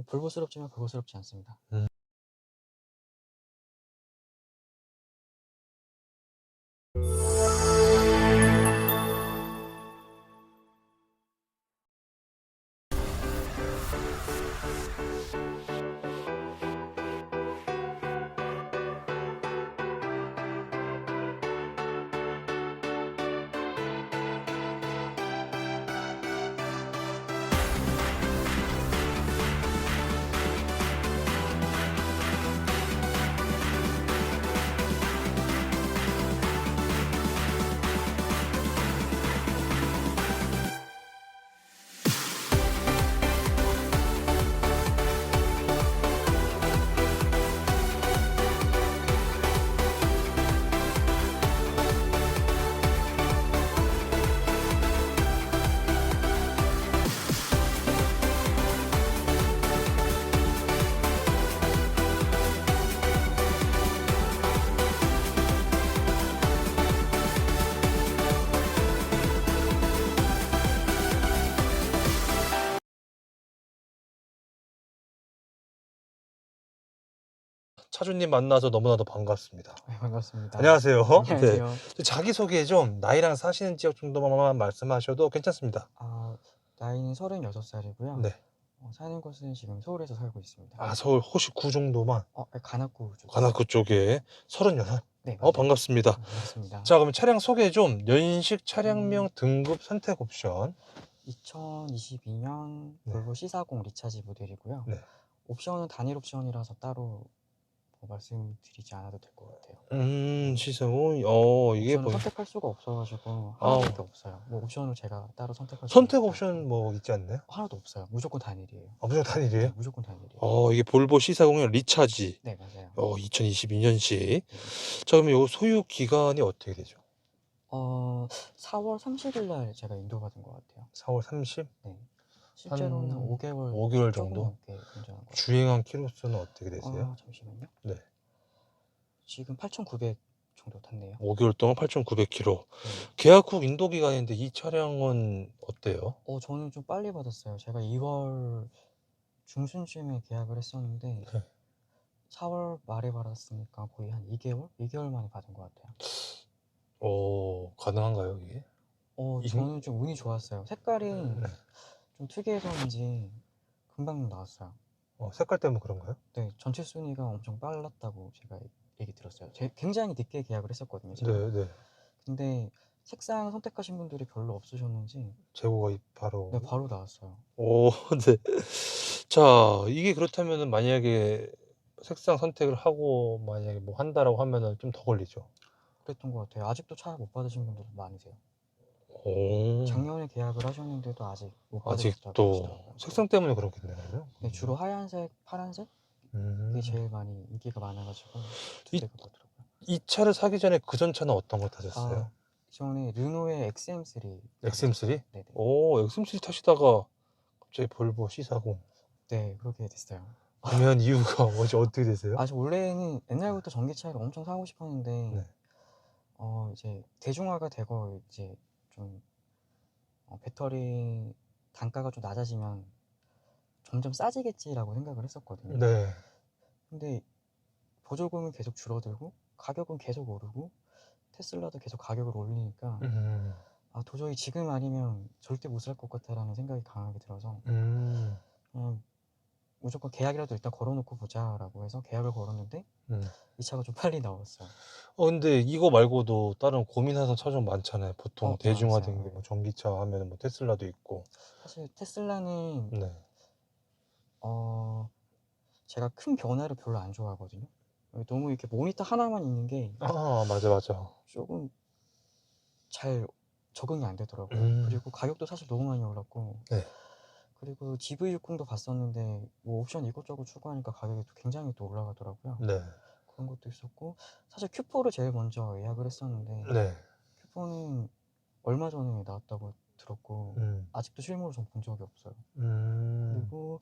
불보스럽지만 그거스럽지 않습니다. 음. 차주님 만나서 너무나도 반갑습니다. 네, 반갑습니다. 안녕하세요. 안녕하세요. 네. 자기소개 좀 나이랑 사시는 지역 정도만 말씀하셔도 괜찮습니다. 나이는 36살이고요. 네. 사는 곳은 지금 서울에서 살고 있습니다. 아, 서울 혹시 구 정도만? 관악구 쪽에. 관악구 쪽에 36? 네, 맞아요. 반갑습니다. 반갑습니다. 자, 그럼 차량 소개 좀. 연식, 차량명, 등급, 선택 옵션. 2022년 네. 볼보 C40 리차지 모델이고요. 네. 옵션은 단일 옵션이라서 따로 말씀드리지 않아도 될 것 같아요. 시승후, 이게 옵션을 선택할 수가 없어가지고 아우. 하나밖에 없어요. 뭐 옵션을 제가 따로 선택할 수 선택 없어요. 옵션 뭐 있지 않나요? 하나도 없어요. 무조건 단일이에요. 아, 무조건 단일이에요? 네, 무조건 단일이에요. 이게 볼보 C40의 리차지. 네, 맞아요. 2022년식. 자, 그러면 요 소유 기간이 어떻게 되죠? 4월 30일 날 제가 인도받은 것 같아요. 4월 30? 네. 실제로는 한 5개월, 5개월 조금 정도? 넘게 운전한 것 같아요. 주행한 키로수는 어떻게 되세요? 잠시만요. 네. 지금 8,900 정도 탔네요. 5개월 동안 8,900km. 네. 계약 후 인도 기간인데 이 차량은 어때요? 저는 좀 빨리 받았어요. 제가 2월 중순쯤에 계약을 했었는데 네. 4월 말에 받았으니까 거의 한 2개월? 2개월 만에 받은 것 같아요. 가능한가요, 이게? 저는 좀 운이 좋았어요. 색깔이 네. 좀 특이해서인지 금방 나왔어요. 색깔 때문에 그런가요? 네, 전체 순위가 엄청 빨랐다고 제가 얘기 들었어요. 굉장히 늦게 계약을 했었거든요, 제가. 네. 근데 색상 선택하신 분들이 별로 없으셨는지 재고가 바로. 네, 바로 나왔어요. 네. 자, 이게 그렇다면은 만약에 색상 선택을 하고 만약에 뭐 한다라고 하면은 좀 더 걸리죠. 그랬던 것 같아요. 아직도 차 못 받으신 분들 많으세요. 오. 작년에 계약을 하셨는데도 아직 못 받으셨다고 아직도 하시더라고요. 색상 때문에 그렇겠네요. 네, 주로 하얀색, 파란색 이게 제일 많이 인기가 많아가지고 두 개가 그렇더라고요. 이 차를 사기 전에 그 전 차는 어떤 걸 타셨어요? 전에 르노의 XM3. XM3? 네네. XM3 타시다가 갑자기 볼보 C40. 네, 그렇게 됐어요. 구매한 이유가 어떻게 되세요? 저 원래는 옛날부터 전기차를 엄청 사고 싶었는데 네. 이제 대중화가 되고 이제 좀 배터리 단가가 좀 낮아지면 점점 싸지겠지라고 생각을 했었거든요. 네. 근데 보조금은 계속 줄어들고 가격은 계속 오르고 테슬라도 계속 가격을 올리니까 도저히 지금 아니면 절대 못 살 것 같다라는 생각이 강하게 들어서 무조건 계약이라도 일단 걸어놓고 보자라고 해서 계약을 걸었는데 이 차가 좀 빨리 나왔어요. 근데 이거 말고도 다른 고민하는 차 좀 많잖아요. 보통 대중화된 많았어요. 게 뭐 전기차 하면은 뭐 테슬라도 있고. 사실 테슬라는 네. 제가 큰 변화를 별로 안 좋아하거든요. 너무 이렇게 모니터 하나만 있는 게 맞아. 조금 잘 적응이 안 되더라고요. 그리고 가격도 사실 너무 많이 올랐고 네. 그리고 GV60도 봤었는데 뭐 옵션 이것저것 추가하니까 가격이 또 굉장히 또 올라가더라고요. 네. 그런 것도 있었고 사실 Q4를 제일 먼저 예약을 했었는데 네. Q4는 얼마 전에 나왔다고 들었고 아직도 실물을 전 본 적이 없어요. 그리고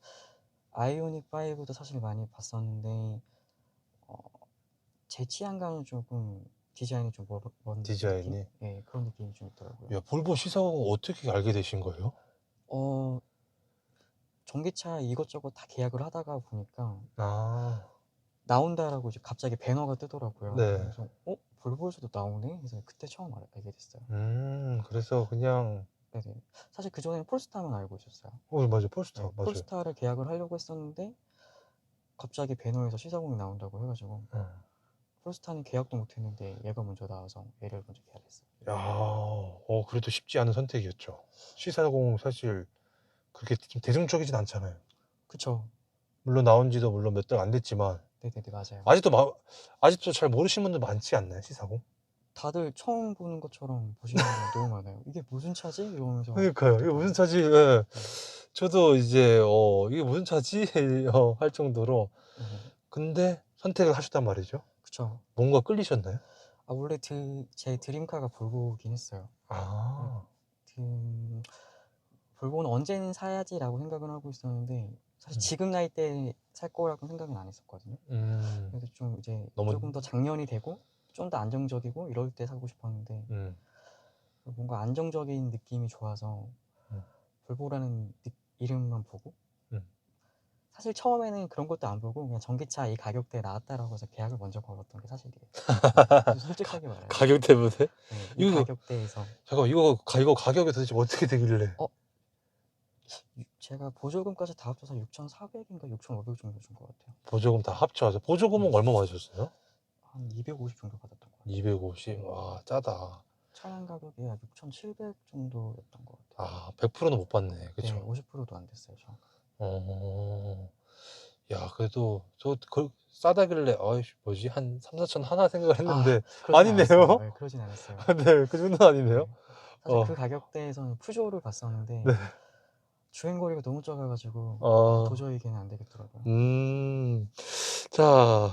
아이오닉 5도 사실 많이 봤었는데 제 취향과는 조금 디자인이 좀 먼 디자인이? 느낌? 네, 그런 느낌이 좀 있더라고요. 야, 볼보 C40 어떻게 알게 되신 거예요? 전기차 이것저것 다 계약을 하다가 보니까 아. 나온다라고 이제 갑자기 배너가 뜨더라고요. 네. 그래서 볼보에서도 나오네? 그래서 그때 처음 알게 됐어요. 그래서 그냥 네네. 사실 그전에는 폴스타만 알고 있었어요. 맞아요. 폴스타. 네, 맞아요. 폴스타를 계약을 하려고 했었는데 갑자기 배너에서 시사공이 나온다고 해가지고 폴스타는 계약도 못했는데 얘가 먼저 나와서 얘를 먼저 계약했어요. 야, 그래도 쉽지 않은 선택이었죠. C40 사실 그렇게 좀 대중적이진 않잖아요. 그쵸. 물론 나온 지도 물론 몇 달 안 됐지만 네네네, 맞아요. 아직도 잘 모르시는 분들 많지 않나요? C40? 다들 처음 보는 것처럼 보시는 분 너무 많아요. 이게 무슨 차지? 이러면서. 그러니까요. 이게 무슨 차지? 예. 저도 이제 이게 무슨 차지? 할 정도로. 네네. 근데 선택을 하셨단 말이죠. 그쵸. 뭔가 끌리셨나요? 원래 제 드림카가 볼보긴 했어요. 아. 볼보는 언제는 사야지라고 생각을 하고 있었는데 사실 지금 나이 때 살 거라고 생각은 안 했었거든요. 그래서 좀 이제 너무 조금 더 장년이 되고 좀 더 안정적이고 이럴 때 사고 싶었는데 뭔가 안정적인 느낌이 좋아서 볼보라는 이름만 보고 사실 처음에는 그런 것도 안 보고 그냥 전기차 이 가격대에 나왔다라고 해서 계약을 먼저 걸었던 게 사실이에요. 솔직하게 말해요. 가격 때문에? 네, 이 이거 가격대에서 잠깐만, 이거 가격이 도대체 어떻게 되길래? 제가 보조금까지 다 합쳐서 6,400인가 6,500 정도 준 것 같아요. 보조금 다 합쳐서 보조금은 얼마 받으셨어요? 한 250 정도 받았던 것 같아요. 250. 와, 짜다. 차량 가격이 한 6,700 정도였던 것 같아요. 100%는 못 받네. 네, 그쵸? 50%도 안 됐어요, 저. 야, 그래도 싸다길래 뭐지? 한 3, 4천 하나 생각을 했는데 그러진 아니네요. 않았어요. 네, 그러진 않았어요. 네, 그 정도는 아니네요. 네. 사실 그 가격대에서는 푸조를 봤었는데 네. 주행거리가 너무 적어가지고 도저히 걔는 안 되겠더라고요. 자,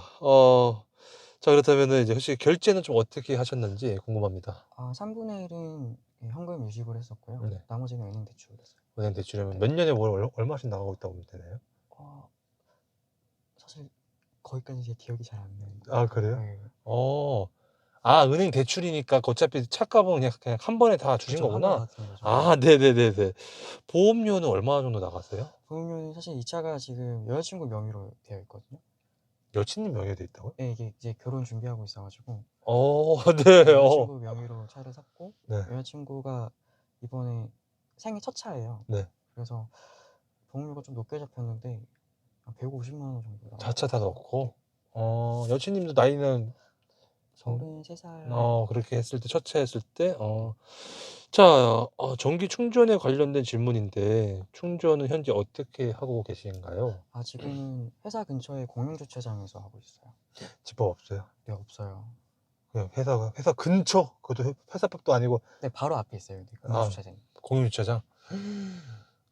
그렇다면은 이제 혹시 결제는 좀 어떻게 하셨는지 궁금합니다. 3분의 1은 현금 유식을 했었고요. 네. 나머지는 은행 대출을 했어요. 은행 대출이면 네. 몇 년에 얼마씩 나가고 있다고 보면 되나요? 사실 거기까지 제 기억이 잘 안 나요. 그래요? 네. 은행 대출이니까 어차피 차값은 그냥 한 번에 다 주신 그쵸, 한 번에 거구나. 다 드린 거죠. 네네네네. 보험료는 얼마 정도 나가세요? 보험료는 사실 이 차가 지금 여자친구 명의로 되어 있거든요. 여친님 명의에 돼 있다고요? 네, 이게 이제 결혼 준비하고 있어가지고 네. 여자친구 명의로 차를 샀고 네. 여자친구가 이번에 생애 첫 차예요. 네. 그래서 보험료가 좀 높게 잡혔는데 한 150만 원 정도 나왔어요. 자차 다 넣고. 여친님도 나이는 33살. 그렇게 했을 때, 첫 차 했을 때. 자, 전기 충전에 관련된 질문인데 충전은 현재 어떻게 하고 계신가요? 지금은 회사 근처에 공영주차장에서 하고 있어요. 집밥 없어요? 네, 없어요. 그냥 회사 근처? 그것도 회사 밖도 아니고. 네, 바로 앞에 있어요. 네, 공영주차장이. 공유주차장?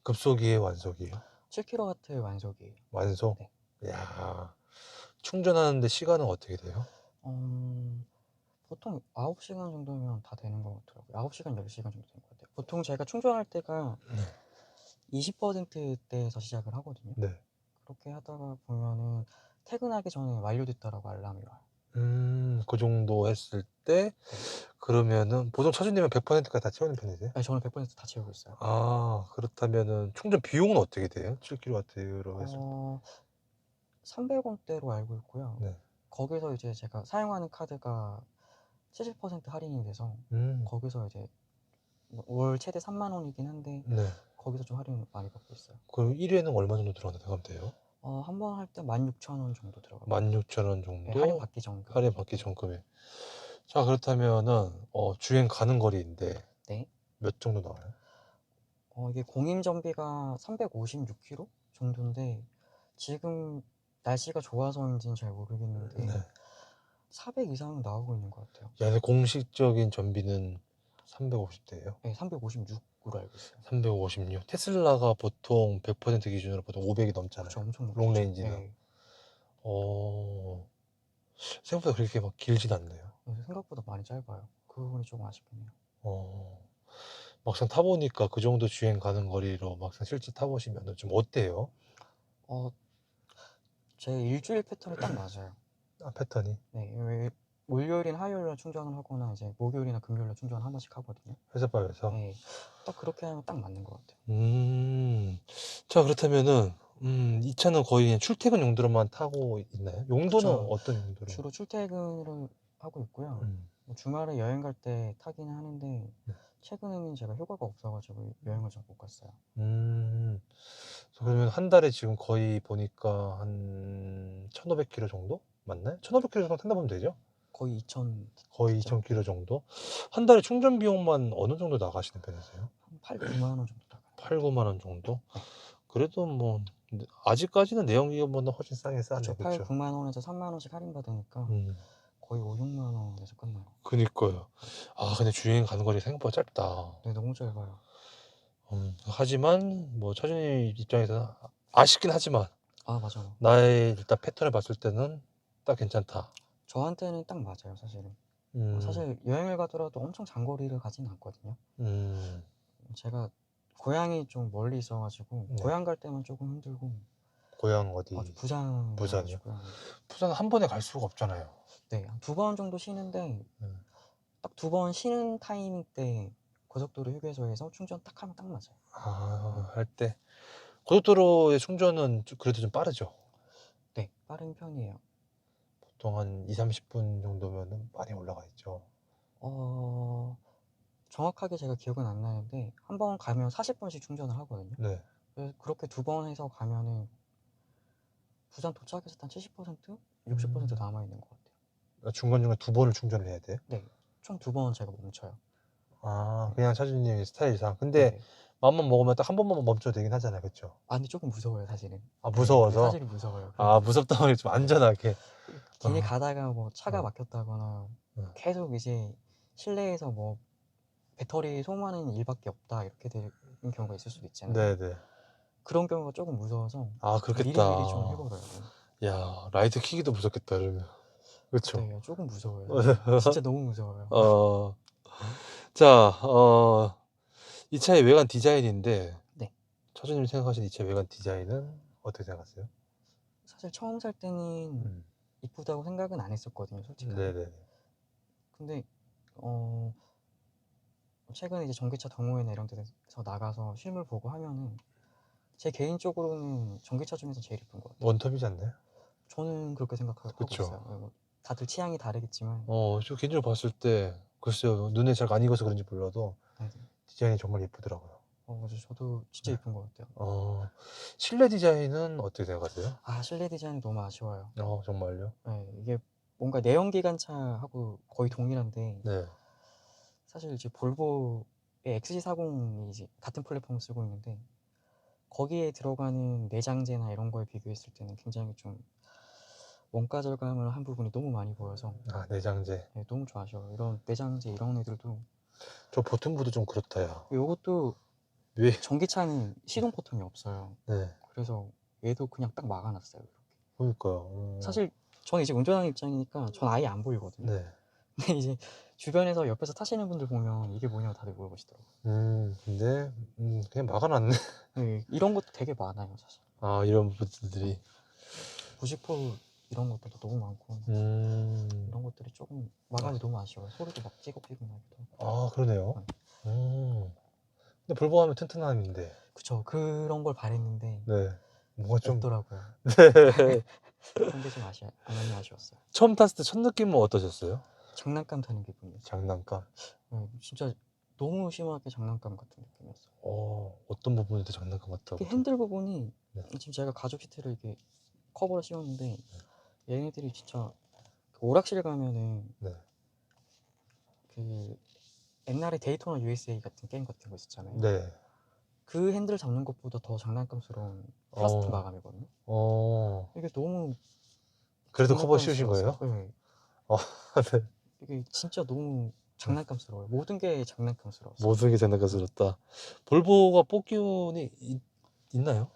급속이에요, 완속이에요? 7kW 완속이에요. 완속? 네. 이야, 충전하는데 시간은 어떻게 돼요? 보통 9시간 정도면 다 되는 것 같더라고요. 9시간, 10시간 정도 되는 것 같아요. 보통 제가 충전할 때가 20%대에서 시작을 하거든요. 네. 그렇게 하다가 보면은 퇴근하기 전에 완료됐다라고 알람이 와요. 그 정도 했을 때 그러면은 보통 차주님은 100%까지 다 채우는 편이세요? 네, 저는 100%다 채우고 있어요. 그렇다면은 충전 비용은 어떻게 돼요? 7kW로 했을 때. 300원대로 알고 있고요. 네. 거기서 이제 제가 사용하는 카드가 70% 할인이 돼서 거기서 이제 월 최대 3만 원이긴 한데 네. 거기서 좀 할인 많이 받고 있어요. 그럼 1회는 얼마 정도 들어가면 돼요? 한 번 할 때 16,000원 정도 들어가요. 16,000원 정도? 네, 할인 받기 전. 할인 받기 전금액. 자, 그렇다면은 주행 가는 거리인데 네. 몇 정도 나와요? 이게 공임 정비가 356km 정도인데 지금 날씨가 좋아서인지는 잘 모르겠는데 400 이상은 나오고 있는 것 같아요. 근데 공식적인 전비는 350대예요? 네, 356으로 알고 있어요. 356. 테슬라가 보통 100% 기준으로 보통 500이 넘잖아요. 그쵸, 엄청 높죠. 롱레인지는. 네. 생각보다 그렇게 막 길진 않네요. 생각보다 많이 짧아요. 그 부분이 조금 아쉽긴 해요. 막상 타보니까 그 정도 주행 가는 거리로 막상 실제 타보시면 좀 어때요? 제 일주일 패턴이 딱 맞아요. 패턴이? 네, 월요일이나 화요일날 충전을 하거나 이제 목요일이나 금요일날 충전을 한 번씩 하거든요. 회사밥에서. 네. 딱 그렇게 하면 딱 맞는 것 같아요. 자, 그렇다면은 이 차는 거의 그냥 출퇴근 용도로만 타고 있나요? 용도는 그쵸. 어떤 용도로? 주로 출퇴근을 하고 있고요. 음. 뭐 주말에 여행 갈 때 타기는 하는데 네. 최근에는 제가 휴가가 없어가지고 여행을 잘 못 갔어요. 그러면 한 달에 지금 거의 보니까 한 1,500km 정도? 맞나요? 1,500km 정도 탄다 보면 되죠? 거의 2,000 거의 됐죠? 2,000km 정도? 한 달에 충전 비용만 어느 정도 나가시는 편이세요? 한 8, 9만 원 정도 나가요. 8, 9만 원 정도? 네. 그래도 뭐 아직까지는 내연기관보다 훨씬 싸네. 그쵸. 8, 그쵸? 9만 원에서 3만 원씩 할인받으니까 음. 거의 5, 6만 원에서 끝나요. 그니까요. 아, 근데 주행 가는 거리 생각보다 짧다. 네, 너무 짧아요. 하지만 뭐 차주님 입장에서는 아쉽긴 하지만 아, 맞아요. 나의 일단 패턴을 봤을 때는 딱 괜찮다. 저한테는 딱 맞아요, 사실은. 음. 사실 여행을 가더라도 엄청 장거리를 가진 않거든요. 음. 제가 고향이 좀 멀리 있어가지고 네. 고향 갈 때만 조금 힘들고. 고향 어디? 부산이어가지고요. 부산이요? 부산 한 번에 갈 수가 없잖아요. 네, 한 2번 정도 쉬는데 딱 2번 쉬는 타이밍 때 고속도로 휴게소에서 충전 딱 하면 딱 맞아요. 할 때 고속도로의 충전은 그래도 좀 빠르죠. 네, 빠른 편이에요. 보통 한 2, 30분 정도면은 많이 올라가 있죠. 정확하게 제가 기억은 안 나는데 한 번 가면 40분씩 충전을 하거든요. 네. 그래서 그렇게 2번 해서 가면은 부산 도착했을 때 한 70%? 60% 남아있는 것 같아요. 중간중간 2번을 충전을 해야 돼요? 네, 총 2번 제가 멈춰요. 그냥 차주님 스타일상. 근데 네. 마음만 먹으면 딱 한 번만 멈춰도 되긴 하잖아요. 그쵸? 근데 조금 무서워요, 사실은. 무서워서? 네, 사실은 무서워요. 무섭다 보니 좀 안전하게. 길에 가다가 뭐 차가 어. 막혔다거나 계속 이제 실내에서 뭐 배터리 소모하는 일밖에 없다 이렇게 되는 경우가 있을 수도 있잖아요. 네네. 그런 경우가 조금 무서워서 그렇겠다. 미리미리 좀 해버려요. 야, 라이트 키기도 무섭겠다, 그러면. 그쵸? 네, 조금 무서워요. 진짜 너무 무서워요. 자, 이 차의 외관 디자인인데, 네. 차주님 생각하시는 이 차의 외관 디자인은 어떻게 생각하세요? 사실 처음 살 때는 이쁘다고 생각은 안 했었거든요, 솔직하게. 네네. 근데 최근에 이제 전기차 동호회나 이런 데서 나가서 실물 보고 하면은 제 개인적으로는 전기차 중에서 제일 이쁜 것 같아요. 원톱이지 않나요? 저는 그렇게 생각하고 그쵸. 있어요. 뭐 다들 취향이 다르겠지만. 저 개인적으로 봤을 때, 글쎄요, 눈에 잘 안 익어서 그런지 몰라도, 네네. 디자인이 정말 예쁘더라고요. 맞아, 저도 진짜 이쁜 것 같아요. 실내 디자인은 어떻게 생각하세요? 실내 디자인이 너무 아쉬워요. 정말요? 네, 이게 뭔가 내연기관차하고 거의 동일한데 네. 사실 이제 볼보의 XC40이 이제 같은 플랫폼을 쓰고 있는데 거기에 들어가는 내장재나 이런 거에 비교했을 때는 굉장히 좀 원가 절감을 한 부분이 너무 많이 보여서 내장재. 네, 너무 좀 아쉬워요. 이런 내장재 이런 애들도. 저 버튼부도 좀 그렇다, 야. 요것도 왜? 전기차는 시동 버튼이 없어요. 네. 그래서 얘도 그냥 딱 막아놨어요. 이렇게. 그러니까요. 사실 저는 이제 운전하는 입장이니까 전 아예 안 보이거든요. 네. 근데 이제 주변에서 옆에서 타시는 분들 보면 이게 뭐냐고 다들 물어보시더라고요. 근데 그냥 막아놨네. 네, 이런 것도 되게 많아요, 사실. 이런 부분들이. 90% 이런 것들도 너무 많고 이런 것들이 조금 마감이 너무 아쉬워요. 소리도 막 찌걱찌걱 나기도 하고. 그러네요. 근데 볼보 하면 튼튼함인데. 그쵸, 그런 걸 바랬는데 네. 뭔가 좀. 없더라고요. 네. 그런 게 좀 많이 아쉬웠어요. 처음 탔을 때 첫 느낌은 어떠셨어요? 장난감 타는 기분이었어요. 장난감. 진짜 너무 심하게 장난감 같은 느낌이었어요. 어떤 부분이 더 장난감 같다고? 특히 핸들 부분이 네. 지금 제가 가죽 시트를 이렇게 커버를 씌웠는데 얘네들이 진짜 그 오락실 가면은 네. 그 옛날에 데이토나 USA 같은 게임 같은 거 있었잖아요. 네. 그 핸들 잡는 것보다 더 장난감스러운 플라스틱 마감이거든요. 이게 너무 그래도 커버 씌우신 거예요? 네. 네. 이게 진짜 너무 장난감스러워요. 모든 게 장난감스러웠어요. 모든 게 장난감스럽다. 볼보가 뽑기운이 있나요?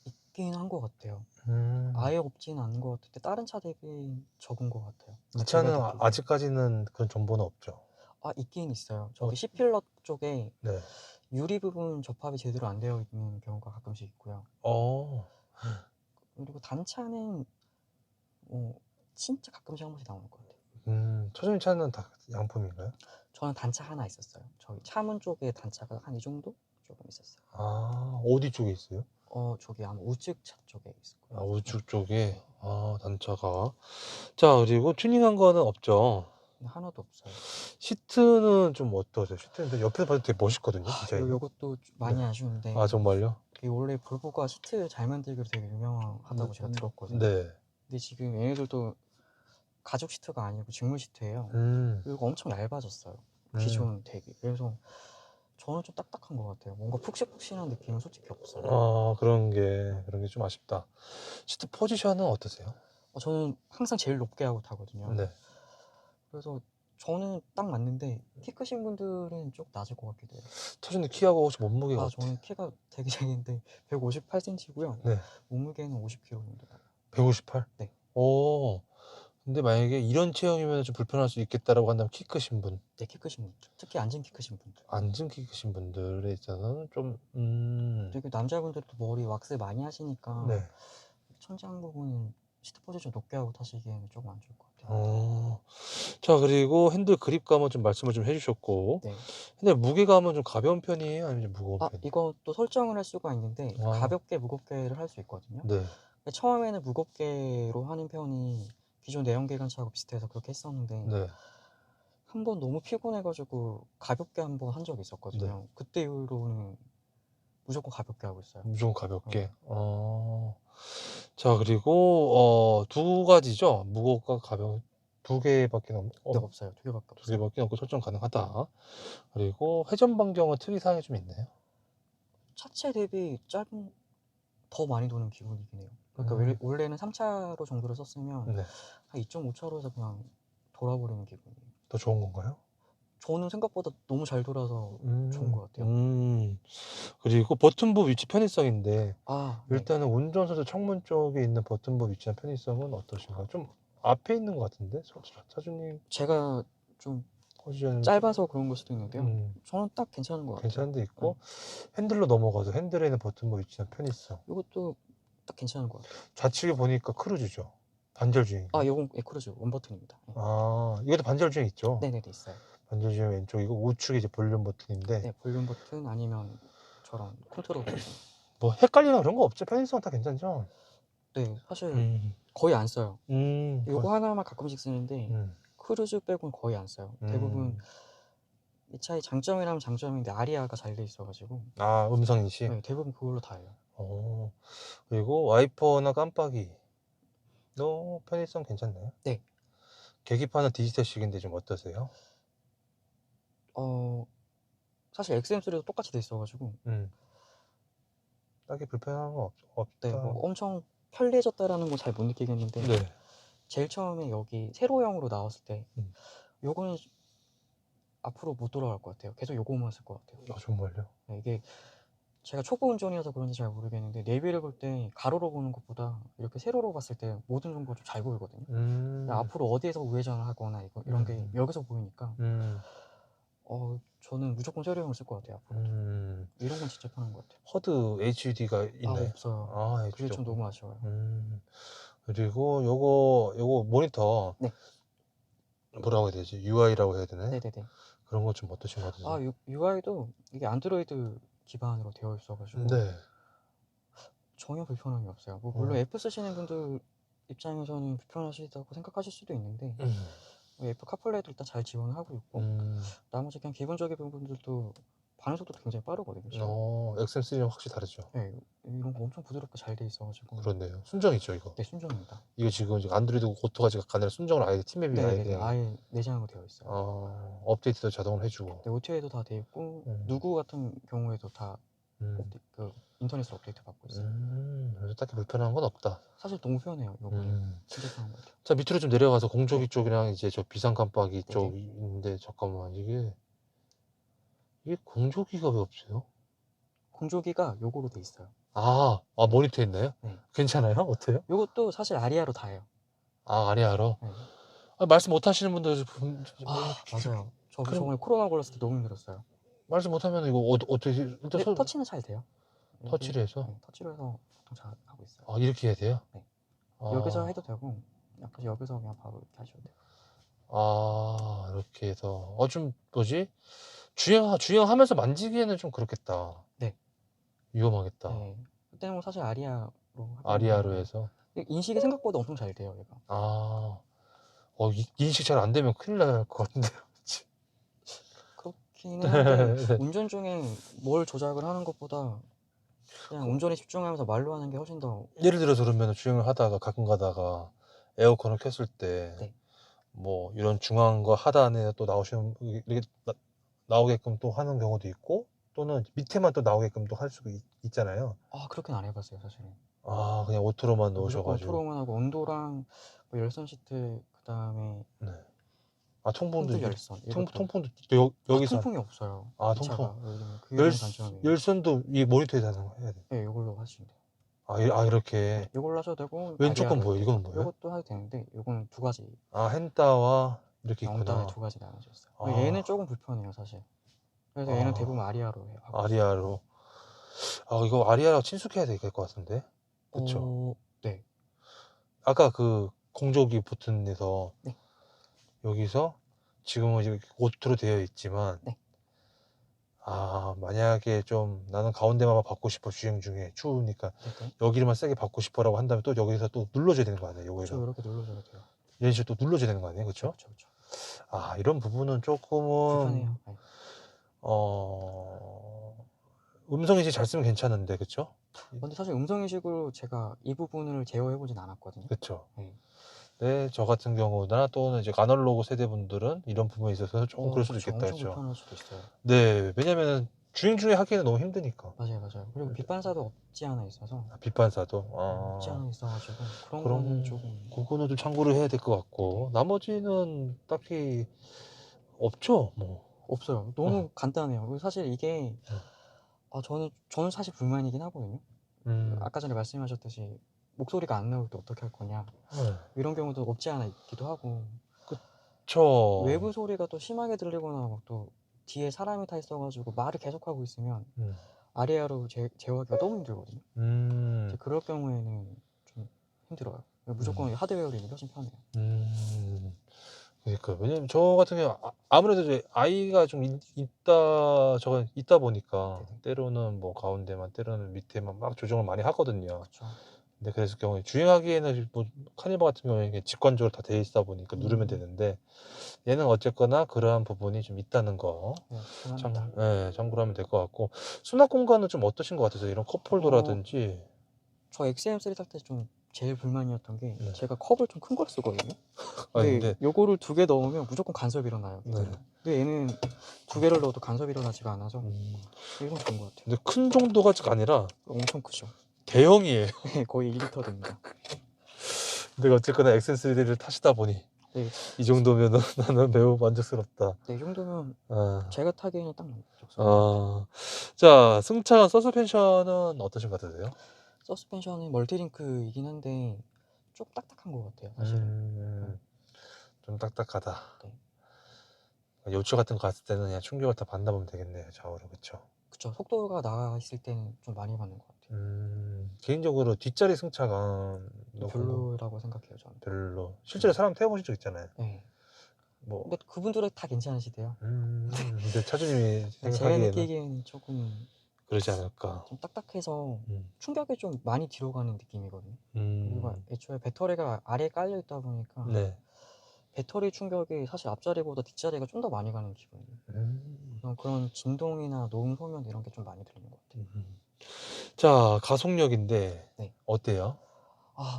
있긴 한 것 같아요. 음. 아예 없지는 않은 것 같은데 다른 차 대비 적은 것 같아요. 이 차는 제가 느끼기에. 아직까지는 그런 정보는 없죠. 있긴 있어요. 저기 C필러 쪽에 네. 유리 부분 접합이 제대로 안 되어 있는 경우가 가끔씩 있고요. 그리고 단차는 진짜 가끔씩 한 번씩 나오는 것 같아요. 처전이 차는 다 양품인가요? 저는 단차 하나 있었어요. 저희 차문 쪽에 단차가 한 이 정도 조금 있었어요. 아, 어디 쪽에 있어요? 저기 아마 우측 차 쪽에 있을 아, 거예요. 우측 쪽에. 아, 단차가. 자, 그리고 튜닝한 거는 없죠. 근데 하나도 없어요. 시트는 좀 어떠세요? 시트는 옆에서 봐도 되게 멋있거든요, 디자인이. 요것도 많이 아쉬운데 아, 정말요? 이게 원래 볼보가 시트 잘 만들기로 되게 유명하다고 제가 들었거든요. 네. 근데 지금 얘네들도 가죽 시트가 아니고 직물 시트예요. 그리고 엄청 얇아졌어요. 기존 대비. 그래서 저는 좀 딱딱한 것 같아요. 뭔가 푹신푹신한 느낌은 솔직히 없어요. 아, 그런 게 좀 아쉽다. 시트 포지션은 어떠세요? 저는 항상 제일 높게 하고 타거든요. 네. 그래서 저는 딱 맞는데 키 크신 분들은 좀 낮을 것 같기도 해요. 터준님 키하고 혹시 몸무게가 어때요? 저는 키가 되게 작은데 158cm고요. 네. 몸무게는 50kg 정도 나요. 158? 네. 오. 근데 만약에 이런 체형이면 좀 불편할 수 있겠다라고 한다면 키 크신 분, 네, 키 크신 분들. 특히 앉은 키 크신 분들. 앉은 키 크신 분들에 있어서는 좀 그리고 남자분들도 머리 왁스 많이 하시니까 네. 천장 부분은 시트 포지션 높게 하고 타시기에는 조금 안 좋을 것 같아요. 자, 그리고 핸들 그립감은 좀 말씀을 좀 해주셨고, 네. 핸들 무게감은 좀 가벼운 편이에요? 아니면 좀 무거운 편이에요? 이것도 설정을 할 수가 있는데 가볍게 무겁게를 할 수 있거든요. 네. 근데 처음에는 무겁게로 하는 편이 기존 내연기관차하고 비슷해서 그렇게 했었는데 네. 한 번 너무 피곤해가지고 가볍게 한 번 한 적이 있었거든요. 그때 이후로는 무조건 가볍게 하고 있어요. 무조건 가볍게. 자, 그리고 두 가지죠. 무겁고 가벼운 두 개밖에 네, 없어요. 두 개밖에 두 없어요. 개밖에 없고 설정 가능하다. 그리고 회전 반경은 특이사항이 좀 있나요? 차체 대비 짧은 더 많이 도는 기분이긴 해요. 그러니까 원래는 3차로 정도를 썼으면 네. 한 2.5차로에서 그냥 돌아버리는 기분이에요. 더 좋은 건가요? 저는 생각보다 너무 잘 돌아서 좋은 것 같아요. 그리고 버튼부 위치 편의성인데 네. 일단은 운전석에서 창문 쪽에 있는 버튼부 위치나 편의성은 어떠신가요? 좀 앞에 있는 것 같은데? 차주님 제가 좀 포지션이 짧아서 그런 걸 수도 있는데요. 저는 딱 괜찮은 것 같아요. 괜찮은 데 있고 핸들로 넘어가서 핸들에 있는 버튼부 위치나 편의성 이것도 딱 괜찮은 것 같아요. 좌측에 보니까 크루즈죠. 반절 주행. 요건 크루즈 원버튼입니다. 네. 이것도 반절 주행 있죠? 네네네, 있어요. 반절 주행 왼쪽이고 우측이 이제 볼륨 버튼인데 네, 볼륨 버튼 아니면 저런 컨트롤 버튼. 뭐 헷갈리나 그런 거 없죠? 편의성 다 괜찮죠? 네, 사실 거의 안 써요. 거의- 요거 하나만 가끔씩 쓰는데 크루즈 빼고는 거의 안 써요. 대부분 이 차의 장점이라면 장점인데 아리아가 잘 돼 있어가지고 음성 인식? 네, 대부분 그걸로 다 해요. 그리고 와이퍼나 깜빡이 너 편의성 괜찮나요? 네. 계기판은 디지털식인데 좀 어떠세요? 사실 XM3도 똑같이 돼 있어가지고 딱히 불편한 건 없다. 네, 뭐 엄청 편리해졌다라는 건 잘 못 느끼겠는데 네. 제일 처음에 여기 세로형으로 나왔을 때 요거는 앞으로 못 돌아갈 것 같아요. 계속 요거만 쓸 것 같아요. 정말요? 네, 이게 제가 초보 운전이어서 그런지 잘 모르겠는데 내비를 볼 때 가로로 보는 것보다 이렇게 세로로 봤을 때 모든 정보가 좀 잘 보이거든요. 앞으로 어디에서 우회전을 하거나 이런 게 여기서 보이니까 저는 무조건 세로형을 쓸 것 같아요. 앞으로. 이런 건 진짜 편한 것 같아요. 허드 HUD가 있나요? 없어요. 그게 좀 너무 아쉬워요. 그리고 요거 모니터 네. 뭐라고 해야 되지? UI라고 해야 되나요? 네네네. 그런 거 좀 어떠신 것 같으세요? UI도 이게 안드로이드 기반으로 되어 있어가지고 네. 전혀 불편함이 없어요. 뭐 물론 애플 쓰시는 분들 입장에서는 불편하시다고 생각하실 수도 있는데 애플 카플레이도 일단 잘 지원을 하고 있고 나머지 그냥 기본적인 부분들도 반응 속도도 굉장히 빠르거든요. 지금. XM3는 확실히 다르죠. 네, 이런 거 엄청 부드럽게 잘 돼 있어가지고. 그렇네요. 순정이죠, 이거. 네, 순정입니다. 이거 지금 이제 안드로이드 오토가 아니라 순정으로 아예 팀맵이 아예 네네네, 그냥 아예 내장으로 되어 있어요. 업데이트도 자동으로 해주고. 네, OTA도 다 돼 있고 누구 같은 경우에도 다 인터넷으로 업데이트 받고 있어요. 그래서 딱히 불편한 건 없다. 사실 너무 편해요. 이거는 진짜 편한 것 같아요. 자, 밑으로 좀 내려가서 공조기 쪽이랑 이제 저 비상 깜빡이 네네. 쪽인데 잠깐만 이게 공조기가 왜 없어요? 공조기가 요거로 돼 있어요. 모니터 있나요? 네. 괜찮아요? 어때요? 요것도 사실 아리아로 다 해요. 아리아로? 네. 말씀 못 하시는 분들 맞아요. 저 저번에 코로나 걸렸을 때 너무 힘들었어요. 말씀 못 하면 이거 어떻게 일단 터치는 잘 돼요. 터치를 해서? 네, 터치로 해서 보통 잘 하고 있어요. 이렇게 해야 돼요? 네. 여기서 해도 되고 약간 여기서 그냥 바로 이렇게 하셔도 돼요. 아, 이렇게 해서 좀 뭐지? 주행하면서 만지기에는 좀 그렇겠다. 네. 위험하겠다. 네. 그때는 뭐 사실 아리아로 하긴 아리아로 하는데 해서. 인식이 생각보다 엄청 잘 돼요, 얘가. 아, 인식 잘 안 되면 큰일 날 것 같은데요. 그렇기는 한데 네. 운전 중에 뭘 조작을 하는 것보다 그냥 운전에 집중하면서 말로 하는 게 훨씬 더. 예를 들어서 그러면 주행을 하다가 가끔 가다가 에어컨을 켰을 때 네. 뭐 이런 중앙과 하단에 또 나오시는 이렇게 나오게끔 또 하는 경우도 있고 또는 밑에만 또 나오게끔 또 할 수도 있잖아요. 아, 그렇게는 안 해봤어요, 사실은. 그냥 오토로만 무조건 넣으셔가지고. 오토로만 하고 온도랑 뭐 열선 시트 그다음에 네. 통풍도 핸들 열선 이것도. 통풍도 여기서 통풍이 없어요. 이 통풍. 차가. 그게 너무 단점이에요. 열선도 이 모니터에 다 해야 돼. 네, 이걸로 하시면 돼요. 이렇게. 이걸로 하셔도 되고 왼쪽 건 아리아로 뭐예요? 이건 뭐예요? 이것도 해도 되는데 이거는 두 가지. 헨다와 이렇게 온다에 있구나. 두 가지 나눠져 있어요. 얘는 조금 불편해요, 사실. 그래서 얘는 대부분 아리아로 해요. 아리아로. 이거 아리아랑 친숙해야 될 것 같은데. 그쵸? 네. 아까 그 공조기 버튼에서 네. 여기서 지금은 이제 오토로 되어 있지만 네. 만약에 좀 나는 가운데만 받고 싶어 주행 중에 추우니까 네네. 여기만 세게 받고 싶어라고 한다면 또 여기서 또 눌러줘야 되는 거 아니에요? 그렇죠. 여기서 이렇게 눌러줘도 돼요. 이런 식으로 또 눌러줘야 되는 거 아니에요? 그렇죠? 그렇죠. 이런 부분은 조금은 불편해요. 네. 음성인식 잘 쓰면 괜찮은데 그렇죠? 근데 사실 음성인식으로 제가 이 부분을 제어해보진 않았거든요. 그렇죠. 네. 네, 저 같은 경우나 또는 이제 아날로그 세대 분들은 이런 부분에 있어서 조금 그럴 수도 그쵸. 있겠다 엄청 했죠. 불편할 수도 있어요. 네, 왜냐면 주행 중에 하기에는 너무 힘드니까. 맞아요. 그리고 빛반사도 없지 않아 있어서. 빛반사도. 없지 않아 있어가지고 그런 그럼 거는 조금. 그거는 좀 참고를 해야 될 것 같고 나머지는 딱히 없죠, 뭐. 없어요. 너무 간단해요. 그리고 사실 이게 저는 사실 불만이긴 하거든요. 아까 전에 말씀하셨듯이 목소리가 안 나올 때 어떻게 할 거냐. 이런 경우도 없지 않아 있기도 하고. 그쵸. 외부 소리가 또 심하게 들리거나 막 또 뒤에 사람이 타 있어가지고 말을 계속하고 있으면 아리아로 제어하기가 너무 힘들거든요. 이제 그럴 경우에는 좀 힘들어요. 무조건 하드웨어링이 훨씬 편해요. 그러니까 왜냐면 저 같은 경우 아무래도 이제 아이가 좀 있다 보니까 네네. 때로는 뭐 가운데만 때로는 밑에만 막 조정을 많이 하거든요. 그쵸. 근데 그랬을 경우에 주행하기에는 뭐 카니발 같은 경우에 이게 직관적으로 다 돼 있다 보니까 누르면 되는데 얘는 어쨌거나 그러한 부분이 좀 있다는 거 참고를 하면 될 것 같고 수납 공간은 좀 어떠신 것 같으세요? 이런 컵홀더라든지. 저 XM3 탈 때 좀 제일 불만이었던 게 네. 제가 컵을 좀 큰 걸 쓰거든요. 근데 요거를 2개 넣으면 무조건 간섭이 일어나요. 네. 근데 얘는 2개를 넣어도 간섭이 일어나지가 않아서 이건 좋은 것 같아요. 근데 큰 정도가 아니라 엄청 크죠. 대형이에요. 네, 거의 1리터 됩니다. 근데 어쨌거나 XM3를 타시다 보니 네. 이 정도면은 나는 매우 만족스럽다. 네, 이 정도면 제가 타기에는 딱 만족스럽습니다. 자, 승차감 서스펜션은 어떠신 것 같으세요? 서스펜션은 멀티링크이긴 한데 좀 딱딱한 것 같아요, 사실은. 좀 딱딱하다. 네. 요추 같은 거 갔을 때는 그냥 충격을 다 받나 보면 되겠네요, 좌우로. 그쵸? 그쵸. 속도가 나가 있을 때는 좀 많이 받는 것 같아요. 개인적으로 뒷자리 승차감 별로라고 생각해요, 저는. 별로. 실제로 사람 태워보신 적 있잖아요. 네. 뭐. 근데 그분들은 다 괜찮으시대요. 근데 차주님이 제가 생각하기에는 느끼기에는 조금 그러지 않을까. 좀 딱딱해서 충격이 좀 많이 뒤로 가는 느낌이거든요. 그리고 애초에 배터리가 아래에 깔려 있다 보니까 네. 배터리 충격이 사실 앞자리보다 뒷자리가 좀 더 많이 가는 기분이에요. 그런 진동이나 노음 소면 이런 게 좀 많이 들리는 것 같아요. 자, 가속력인데 네. 어때요?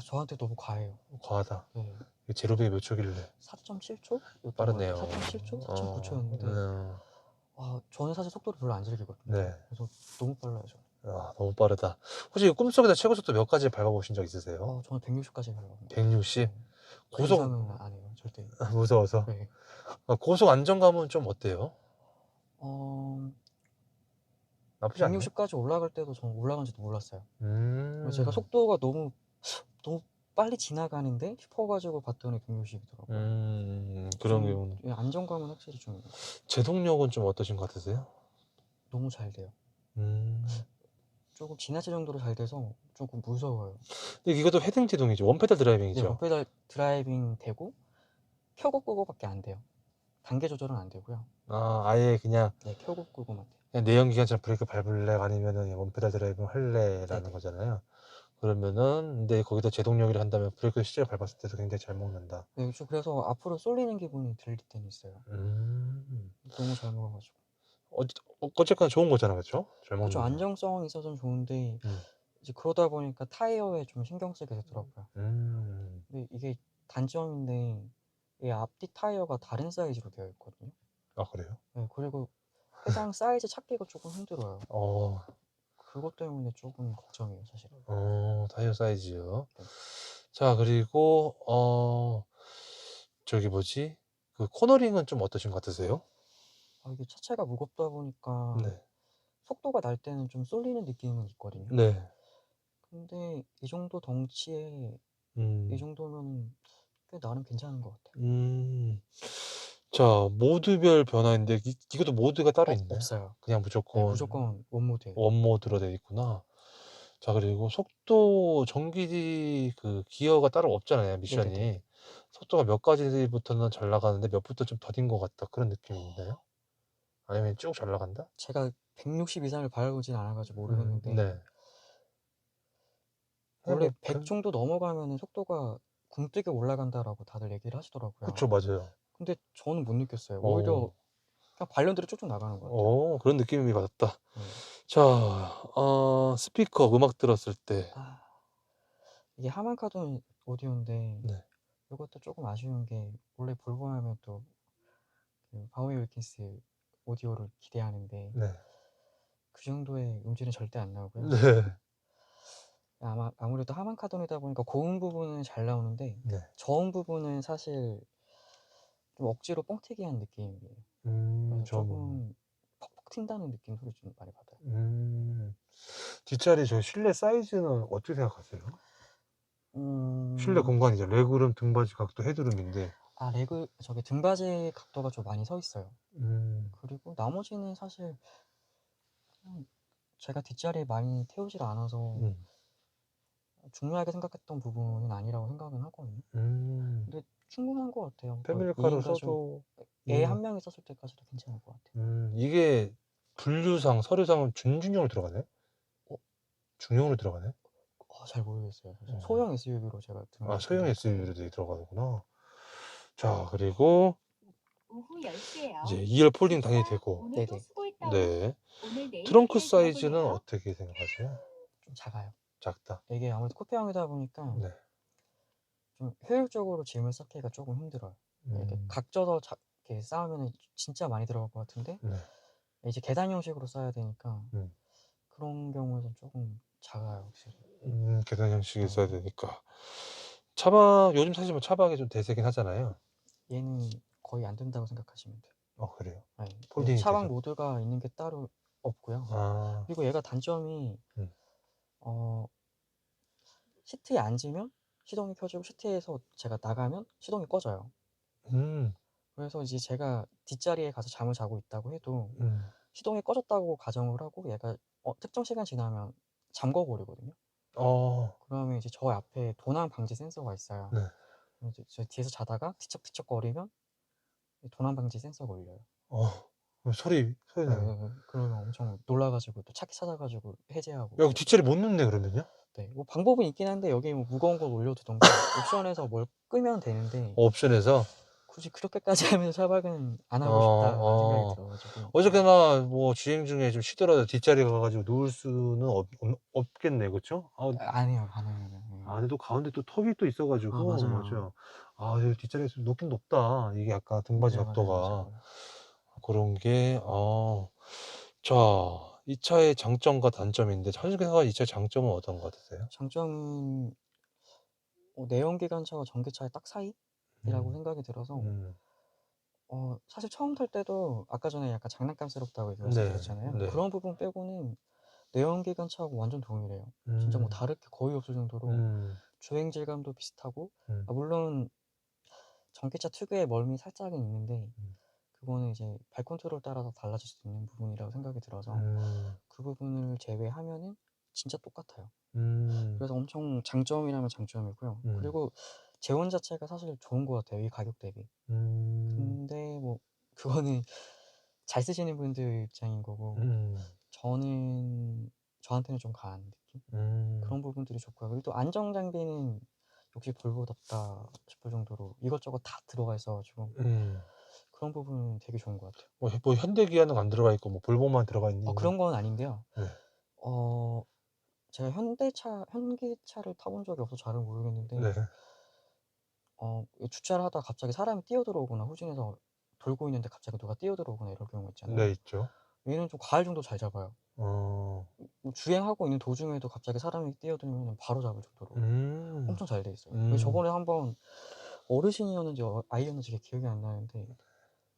저한테 너무 과해요. 과하다. 네. 제로백이 몇 초길래? 4.7초? 빠르네요. 4.7초? 4.9초였는데 저는 사실 속도를 별로 안 즐기거든요. 네. 그래서 너무 빨라요, 저는. 너무 빠르다. 혹시 꿈속에서 최고 속도 몇 가지 밟아보신 적 있으세요? 저는 160까지 밟아요. 160? 그 이상은 안 해요, 절대. 무서워서? 네. 고속 안정감은 좀 어때요? 나쁘지 않나요? 160까지 올라갈 때도 저는 올라간지도 몰랐어요. 제가 음. 속도가 너무 빨리 지나가는데 싶어가지고 봤더니 160이더라고요. 그런 경우는. 안정감은 확실히 좀 있는 것 같아요. 제동력은 좀 어떠신 것 같으세요? 너무 잘 돼요. 조금 지나칠 정도로 잘 돼서 조금 무서워요. 근데 이것도 헤딩 제동이죠. 원페달 네, 드라이빙이죠. 원페달 드라이빙 되고 켜고 끄고밖에 안 돼요. 단계 조절은 안 되고요. 아, 아예 그냥 네, 켜고 끄고만 돼요. 그냥 내연기관처럼 브레이크 밟을래 아니면은 원페달 드라이빙 할래라는 네네. 거잖아요. 그러면은 근데 거기다 제동력이라 한다면 브레이크 실제로 밟았을 때도 굉장히 잘 먹는다. 네, 그렇죠. 그래서 앞으로 쏠리는 기분이 들 때는 있어요. 너무 잘 먹어가지고. 어쨌거나 좋은 거잖아, 그렇죠? 잘 그렇죠. 먹는 거. 안정성이 있어서는 좋은데 음. 이제 그러다 보니까 타이어에 좀 신경 쓰게 되더라고요. 음. 근데 이게 단점인데 이 앞뒤 타이어가 다른 사이즈로 되어 있거든요. 아, 그래요? 네, 그리고 해당 사이즈 찾기가 조금 힘들어요. 그것 때문에 조금 걱정이에요, 사실은. 타이어 사이즈요. 네. 자, 그리고 저기 뭐지? 그 코너링은 좀 어떠신 것 같으세요? 이게 차체가 무겁다 보니까 네. 속도가 날 때는 좀 쏠리는 느낌은 있거든요. 네. 근데 이 정도 덩치에 이 정도면 꽤 나름 괜찮은 것 같아요. 자, 모드별 변화인데 이것도 모드가 따로 있나요? 없어요. 그냥 네, 무조건 무조건 원모드예요. 원모드로 돼 있구나. 자, 그리고 속도 전기 그 기어가 따로 없잖아요, 미션이. 네네네. 속도가 몇 가지부터는 잘 나가는데 몇부터 좀 더딘 것 같다 그런 느낌이 있나요? 아니면 쭉 잘 나간다? 제가 160 이상을 밟아보진 않아가지고 모르겠는데 네. 원래 뭐 100 정도 넘어가면은 속도가 굼뜨게 올라간다라고 다들 얘기를 하시더라고요. 그쵸. 맞아요. 근데 저는 못 느꼈어요. 오히려 그냥 발연대로 쭉쭉 나가는 것 같아요. 그런 느낌이 받았다. 네. 자, 스피커 음악 들었을 때. 이게 하만카돈 오디오인데 네. 이것도 조금 아쉬운 게 원래 볼보 하면 또 그 바우이 윌킨스 오디오를 기대하는데 네. 그 정도의 음질은 절대 안 나오고요. 네. 아무래도 하만카돈이다 보니까 고음 부분은 잘 나오는데 네. 저음 부분은 사실 좀 억지로 뻥튀기한 느낌이에요. 그래서 조금 퍽퍽 튄다는 느낌 소리 좀 많이 받아요. 뒷자리 저 실내 사이즈는 어떻게 생각하세요? 실내 음, 공간이죠. 레그룸, 등받이 각도, 헤드룸인데. 저기 등받이 각도가 좀 많이 서 있어요. 음. 그리고 나머지는 사실 그냥 제가 뒷자리에 많이 태우질 않아서 중요하게 생각했던 부분은 아니라고 생각은 하거든요. 근데 충분한 것 같아요. 패밀리카로 2인 가족, 써도 애 한 명이 썼을 때까지도 괜찮을 것 같아요. 이게 분류상, 서류상은 준중형으로 들어가네? 어? 중형으로 들어가네? 잘 모르겠어요. 사실. 소형 SUV로 제가 아, 등록을 소형 했거든요. SUV로 들어가는구나. 자, 그리고 오후 10시에요. 이제 2열 폴딩 당연히 되고. 오늘도 수고했다. 네. 오늘 내일 트렁크 잘 사이즈는 들어볼래요? 어떻게 생각하세요? 좀 작아요. 작다. 이게 아무래도 쿠페형이다 보니까 네. 좀 효율적으로 짐을 쌓기가 조금 힘들어요. 이렇게 각져서 이렇게 쌓으면 진짜 많이 들어갈 것 같은데 네. 이제 계단 형식으로 쌓아야 되니까 그런 경우에는 조금 작아요, 확실히. 계단 형식이 있어야 되니까. 차박, 요즘 사실 뭐 차박이 좀 대세긴 하잖아요. 얘는 거의 안 된다고 생각하시면 돼요. 그래요? 네. 폴딩이 차박 돼서? 모드가 있는 게 따로 없고요. 아. 그리고 얘가 단점이 어, 시트에 앉으면 시동이 켜지고 시트에서 제가 나가면 시동이 꺼져요. 그래서 이제 제가 뒷자리에 가서 잠을 자고 있다고 해도 시동이 꺼졌다고 가정을 하고 얘가 특정 시간 지나면 잠궈 버리거든요. 그러면 이제 저 앞에 도난 방지 센서가 있어요. 네. 그럼 이제 저 뒤에서 자다가 뒤척뒤척거리면 도난 방지 센서가 울려요. 그럼 소리 나요. 그러면 엄청 놀라가지고 또 차키 찾아가지고 해제하고. 야, 뒷자리 못 넣네, 그러면요? 네, 뭐 방법은 있긴 한데 여기 뭐 무거운 걸 올려두던가 옵션에서 뭘 끄면 되는데 옵션에서? 굳이 그렇게까지 하면서 차박은 안 하고 싶다라는 생각이 들어가지고. 어쨌거나 뭐 주행 중에 좀 쉬더라도 뒷자리에 가가지고 누울 수는 없겠네, 그쵸? 아니에요, 가능해요. 근데 또 가운데 또 턱이 또 있어가지고. 맞아요. 맞아요. 여기 뒷자리에서 높긴 높다. 이게 약간 등받이 맞아요, 각도가. 맞아요. 그런 게, 자, 이 차의 장점과 단점인데, 현실 생각하는 이 차의 장점은 어떤 것 같으세요? 장점은 내연기관차와 전기차의 딱 사이라고 생각이 들어서 사실 처음 탈 때도 아까 전에 약간 장난감스럽다고 말씀드렸잖아요. 네. 그런 부분 빼고는 내연기관차하고 완전 동일해요. 진짜 뭐 다를 게 거의 없을 정도로 주행 질감도 비슷하고 물론 전기차 특유의 멀미 살짝은 있는데 그거는 이제 발 컨트롤 따라서 달라질 수 있는 부분이라고 생각이 들어서 그 부분을 제외하면은 진짜 똑같아요. 음. 그래서 엄청 장점이라면 장점이고요. 그리고 재원 자체가 사실 좋은 것 같아요, 이 가격 대비. 근데 뭐 그거는 잘 쓰시는 분들 입장인 거고 저한테는 좀 가한 느낌? 그런 부분들이 좋고요. 그리고 또 안정 장비는 역시 볼보답다 싶을 정도로 이것저것 다 들어가 있어가지고 그런 부분은 되게 좋은 것 같아요. 뭐 현대기아는 안 들어가 있고 뭐 볼보만 들어가 있는. 그런 건 아닌데요. 네. 제가 현기차를 타본 적이 없어서 잘은 모르겠는데 네. 주차를 하다가 갑자기 사람이 뛰어들어오거나 후진해서 돌고 있는데 갑자기 누가 뛰어들어오거나 이럴 경우가 있잖아요. 네, 있죠. 얘는 좀 가할 정도 잘 잡아요. 뭐 주행하고 있는 도중에도 갑자기 사람이 뛰어들면 바로 잡을 정도로 엄청 잘 돼 있어요. 그래서 저번에 한번 어르신이었는지 아이였는지 기억이 안 나는데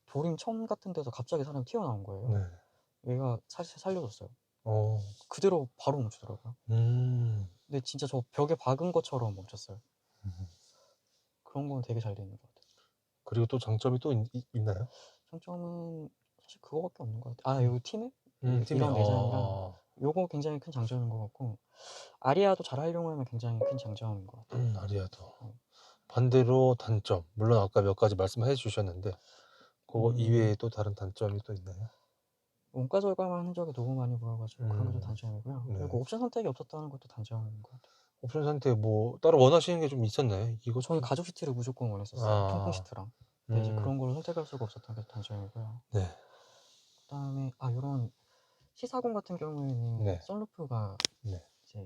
도림천 같은 데서 갑자기 사람이 튀어나온 거예요. 네. 얘가 사실 살려줬어요. 어. 그대로 바로 멈추더라고요. 근데 진짜 저 벽에 박은 것처럼 멈췄어요. 그런 건 되게 잘 돼 있는 것 같아요. 그리고 또 장점이 또 있나요? 장점은 사실 그거밖에 없는 것 같아요. 여기 팀에 팀에. 이런 내장이랑 요거 굉장히 큰 장점인 것 같고 아리아도 잘 활용하면 굉장히 큰 장점인 것 같아요. 아리아도. 반대로 단점. 물론 아까 몇 가지 말씀해 주셨는데 그거 이외에 또 다른 단점이 또 있나요? 원가 절감한 흔적이 너무 많이 보여가지고 그런 게 좀 단점이고요. 네. 그리고 옵션 선택이 없었다는 것도 단점인 것 같아요. 옵션 선택 뭐 따로 원하시는 게 좀 있었나요? 이거 저는 좀. 가죽 시트를 무조건 원했었어요. 통풍 시트랑. 근데 이제 그런 음. 걸 선택할 수가 없었던 게 단점이고요. 네. 그다음에 요런 C40 같은 경우에는 네. 선루프가 네. 이제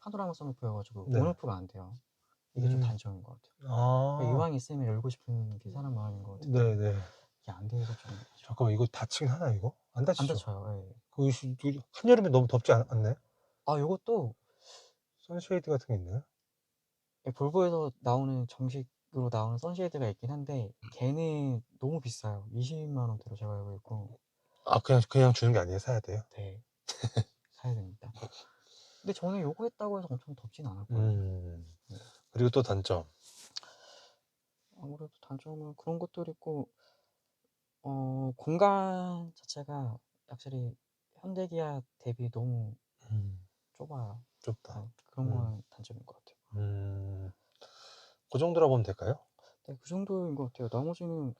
파노라마 선루프여가지고 네. 온오프가 안 돼요. 이게 좀 단점인 것 같아요. 그러니까 이왕 있으면 열고 싶은 게 사람 마음인 것 같은데 네네. 이게 안 돼서 좀 잠깐만, 이거 다치긴 하나, 이거? 안 안 다치죠? 다쳐요. 예. 그 한여름에 너무 덥지 않나요? 요것도 선쉐이드 같은 게 있나요? 볼보에서 나오는 정식으로 나오는 선쉐이드가 있긴 한데 걔는 너무 비싸요. 20만 원대로 제가 알고 있고. 그냥 주는 게 아니에요? 사야 돼요? 네. 사야 됩니다. 근데 저는 요거 했다고 해서 엄청 덥진 않았거든요. 네. 그리고 또 단점. 아무래도 단점은 그런 것들이 있고 공간 자체가 확실히 현대기아 대비 너무 좁아요. 좁다. 그런 건 단점인 것 같아요. 그 정도라고 보면 될까요? 네, 그 정도인 것 같아요. 나머지는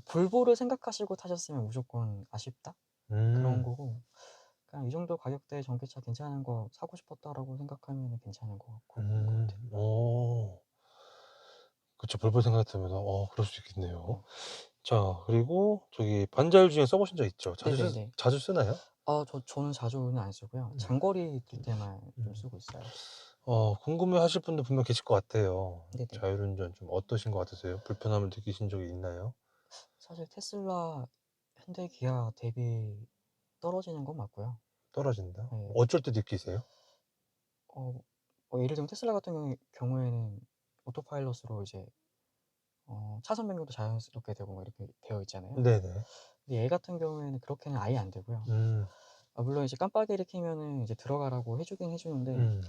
볼보를 생각하시고 타셨으면 무조건 아쉽다 그런 거고 그냥 이 정도 가격대에 전기차 괜찮은 거 사고 싶었다라고 생각하면 괜찮은 것 같고 그런 것 같아요. 그쵸. 볼보 생각하면 그럴 수 있겠네요. 자, 그리고 저기 반자율 주행 써보신 적 있죠? 네네네. 자주 쓰나요? 저는 자주는 안 쓰고요. 네. 장거리 뛸 때만 좀 쓰고 있어요. 궁금해 하실 분도 분명 계실 것 같아요. 네네. 자율운전 좀 어떠신 것 같으세요? 불편함을 느끼신 적이 있나요? 사실 테슬라, 현대 기아 대비 떨어지는 건 맞고요. 떨어진다? 네. 어쩔 때 느끼세요? 예를 들면 테슬라 같은 경우에는 오토파일럿으로 이제 차선 변경도 자연스럽게 되고 뭐 이렇게 되어 있잖아요. 네네. 근데 얘 같은 경우에는 그렇게는 아예 안 되고요. 물론 이제 깜빡이를 켜면은 이제 들어가라고 해주긴 해주는데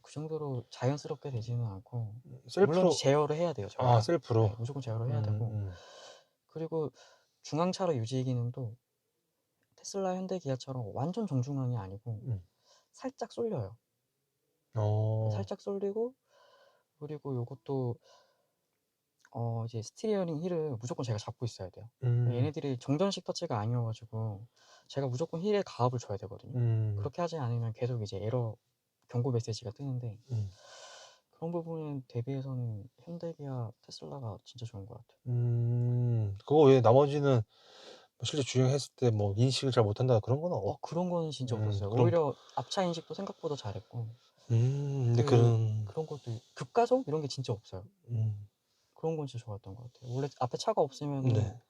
그 정도로 자연스럽게 되지는 않고 물론 제어를 해야 돼요. 저희가. 셀프로? 네, 무조건 제어를 해야 되고 그리고 중앙차로 유지 기능도 테슬라, 현대, 기아처럼 완전 정중앙이 아니고 살짝 쏠려요. 살짝 쏠리고 그리고 요것도 이제 스티어링 휠을 무조건 제가 잡고 있어야 돼요. 얘네들이 정전식 터치가 아니어가지고 제가 무조건 휠에 가압을 줘야 되거든요. 그렇게 하지 않으면 계속 이제 에러 경고 메시지가 뜨는데 그런 부분에 대비해서는 현대기아 테슬라가 진짜 좋은 것 같아요. 그거 외에 나머지는 실제 주행했을 때 뭐 인식을 잘 못한다 그런 건 그런 거는 진짜 없었어요. 그럼- 오히려 앞차 인식도 생각보다 잘했고 근데 그런 것도 급가속 이런 게 진짜 없어요. 그런 건 진짜 좋았던 것 같아요. 원래 앞에 차가 없으면은 네.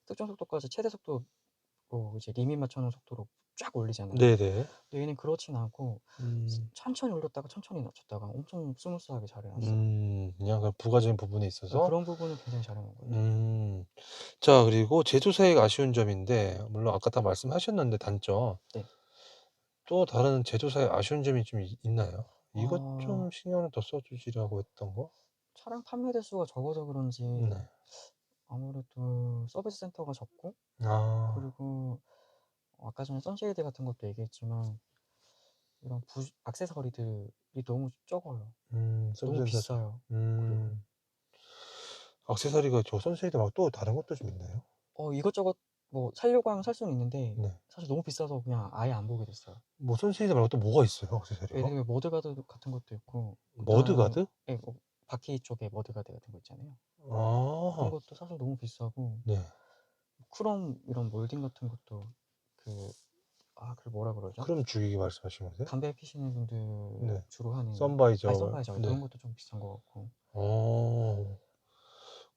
특정 속도까지 최대 속도 이제 리밋 맞춰놓은 속도로 쫙 올리잖아요. 네네. 근데 얘는 그렇진 않고 천천히 올렸다가 천천히 낮췄다가 엄청 스무스하게 잘 해놨어요. 그냥 그 부가적인 부분에 있어서. 그런 부분은 굉장히 잘해놓은 것 같아요. 자, 그리고 제조사의 아쉬운 점인데 물론 아까 다 말씀하셨는데 단점. 네. 또 다른 제조사의 아쉬운 점이 좀 있나요? 이것 좀 신경을 더 써주시라고 했던 거? 차량 판매 대수가 적어서 그런지 네. 아무래도 서비스 센터가 적고 그리고 아까 전에 선쉐이드 같은 것도 얘기했지만 액세서리들이 너무 적어요. 서비스 너무 센터. 비싸요. 그리고 액세서리가 저 선수에도 막 또 다른 것도 좀 있나요? 이것저것 뭐 사려고 하면 살 수는 있는데 네. 사실 너무 비싸서 그냥 아예 안 보게 됐어요. 뭐 선수에도 말고 또 뭐가 있어요, 예를 액세서리가? 들면 머드가드 같은 것도 있고 머드가드? 예, 뭐 바퀴 쪽에 머드가드 같은 거 있잖아요. 그런 아, 것도 사실 너무 비싸고 네. 크롬 이런 몰딩 같은 것도 그걸 뭐라 그러죠? 크롬 죽이기 말씀하시는 거세요? 담배 피시는 분들 네. 주로 하는 선바이저. 선바이저 네. 그런 것도 좀 비싼 것 같고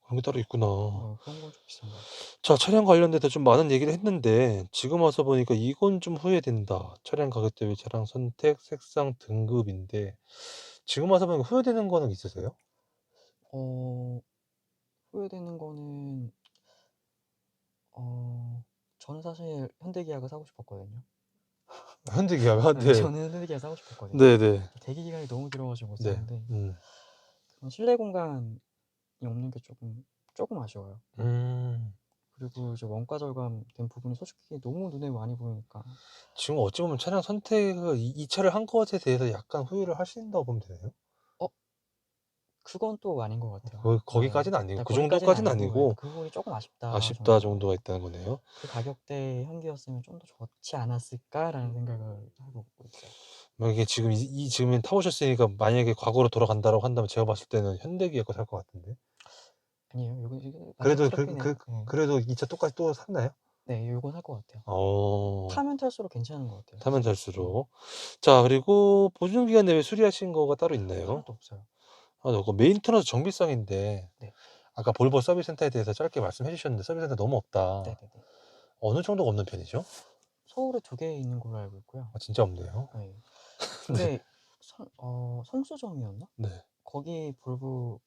그런 게 따로 있구나. 그런 건 좀 비싼 것 같아요. 자, 차량 관련돼서 좀 많은 얘기를 했는데 지금 와서 보니까 이건 좀 후회된다. 차량 가격 대비 차량 선택, 색상, 등급인데 지금 와서 보니까 후회되는 거는 있으세요? 후회되는 거는 저는 사실 현대기아가 사고 싶었거든요. 현대기아가? 네, 네. 저는 현대기아 사고 싶었거든요. 네네. 대기 기간이 너무 길어가지고 못 네. 샀는데 음. 실내 공간이 없는 게 조금 아쉬워요. 그리고 이제 원가 절감된 부분이 솔직히 너무 눈에 많이 보이니까 지금 어찌 보면 차량 선택을 이 차를 한 것에 대해서 약간 후회를 하신다고 보면 되나요? 그건 또 아닌 것 같아요. 거기까지는 아니고 네, 그 거기까지는 정도까지는 아니고 아니고 그 부분이 조금 아쉽다 아쉽다 정도. 정도가 있다는 거네요. 그 가격대 현기였으면 좀 더 좋지 않았을까라는 생각을 하고 있어요. 만약에 지금 지금 타보셨으니까 만약에 과거로 돌아간다라고 한다면 제가 봤을 때는 현대기아 거 살 것 같은데. 아니에요. 여기 그래도 만족스럽긴 해요. 네. 그래도 이 차 똑같이 또 샀나요? 네, 요거 살 것 같아요. 어. 타면 탈수록 괜찮은 것 같아요. 타면 탈수록. 자, 그리고 보증 기간 내에 수리하신 거가 따로 있나요? 하나도 없어요. 그 메인터너스 정비성인데 네. 아까 볼보 서비스 센터에 대해서 짧게 말씀해 주셨는데 서비스 센터 너무 없다. 네네네. 어느 정도가 없는 편이죠? 서울에 2개 있는 걸로 알고 있고요. 진짜 없네요. 네. 근데 성수점이었나? 네. 거기 볼보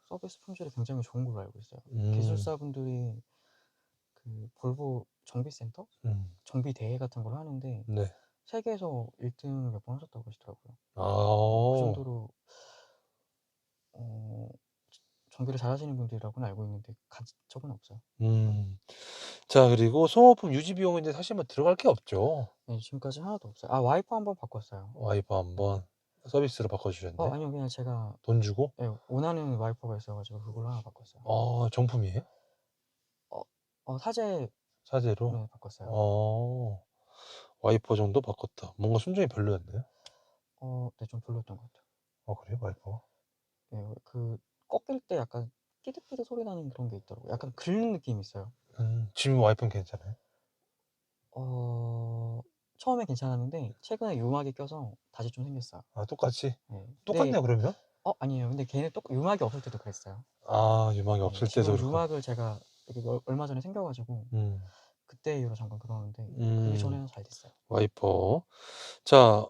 서비스 품질이 굉장히 좋은 걸로 알고 있어요. 음. 기술사분들이 그 볼보 정비센터? 정비 대회 같은 걸 하는데 네. 세계에서 1등을 몇 번 하셨다고 하시더라고요. 그 정도로 정비를 잘하시는 분들이라고는 알고 있는데 간 적은 없어요. 자, 그리고 소모품 유지 비용인데 사실 뭐 들어갈 게 없죠. 네, 지금까지 하나도 없어요. 와이퍼 한번 바꿨어요. 와이퍼 한번 서비스로 바꿔주셨네. 아니요, 그냥 제가 돈 주고? 네, 원하는 와이퍼가 있어가지고 그걸로 하나 바꿨어요. 정품이에요? 사제 사제로? 네, 바꿨어요. 와이퍼 정도 바꿨다. 뭔가 순정이 별로였나요? 네, 좀 별로였던 것 같아요. 그래요? 와이퍼가? 네, 그 꺾일 때 약간 삐득삐득 소리 나는 그런 게 있더라고요. 약간 긁는 느낌이 있어요. 지금 와이퍼는 괜찮아요? 처음에 괜찮았는데 최근에 유막이 껴서 다시 좀 생겼어요. 똑같이? 네. 똑같네요, 그러면? 아니에요. 근데 걔는 유막이 없을 때도 그랬어요. 유막이 네, 없을 지금 때도 그렇고. 유막을 제가 얼마 전에 생겨가지고 그때 이후로 잠깐 그러는데 그 전에는 잘 됐어요. 와이퍼. 자,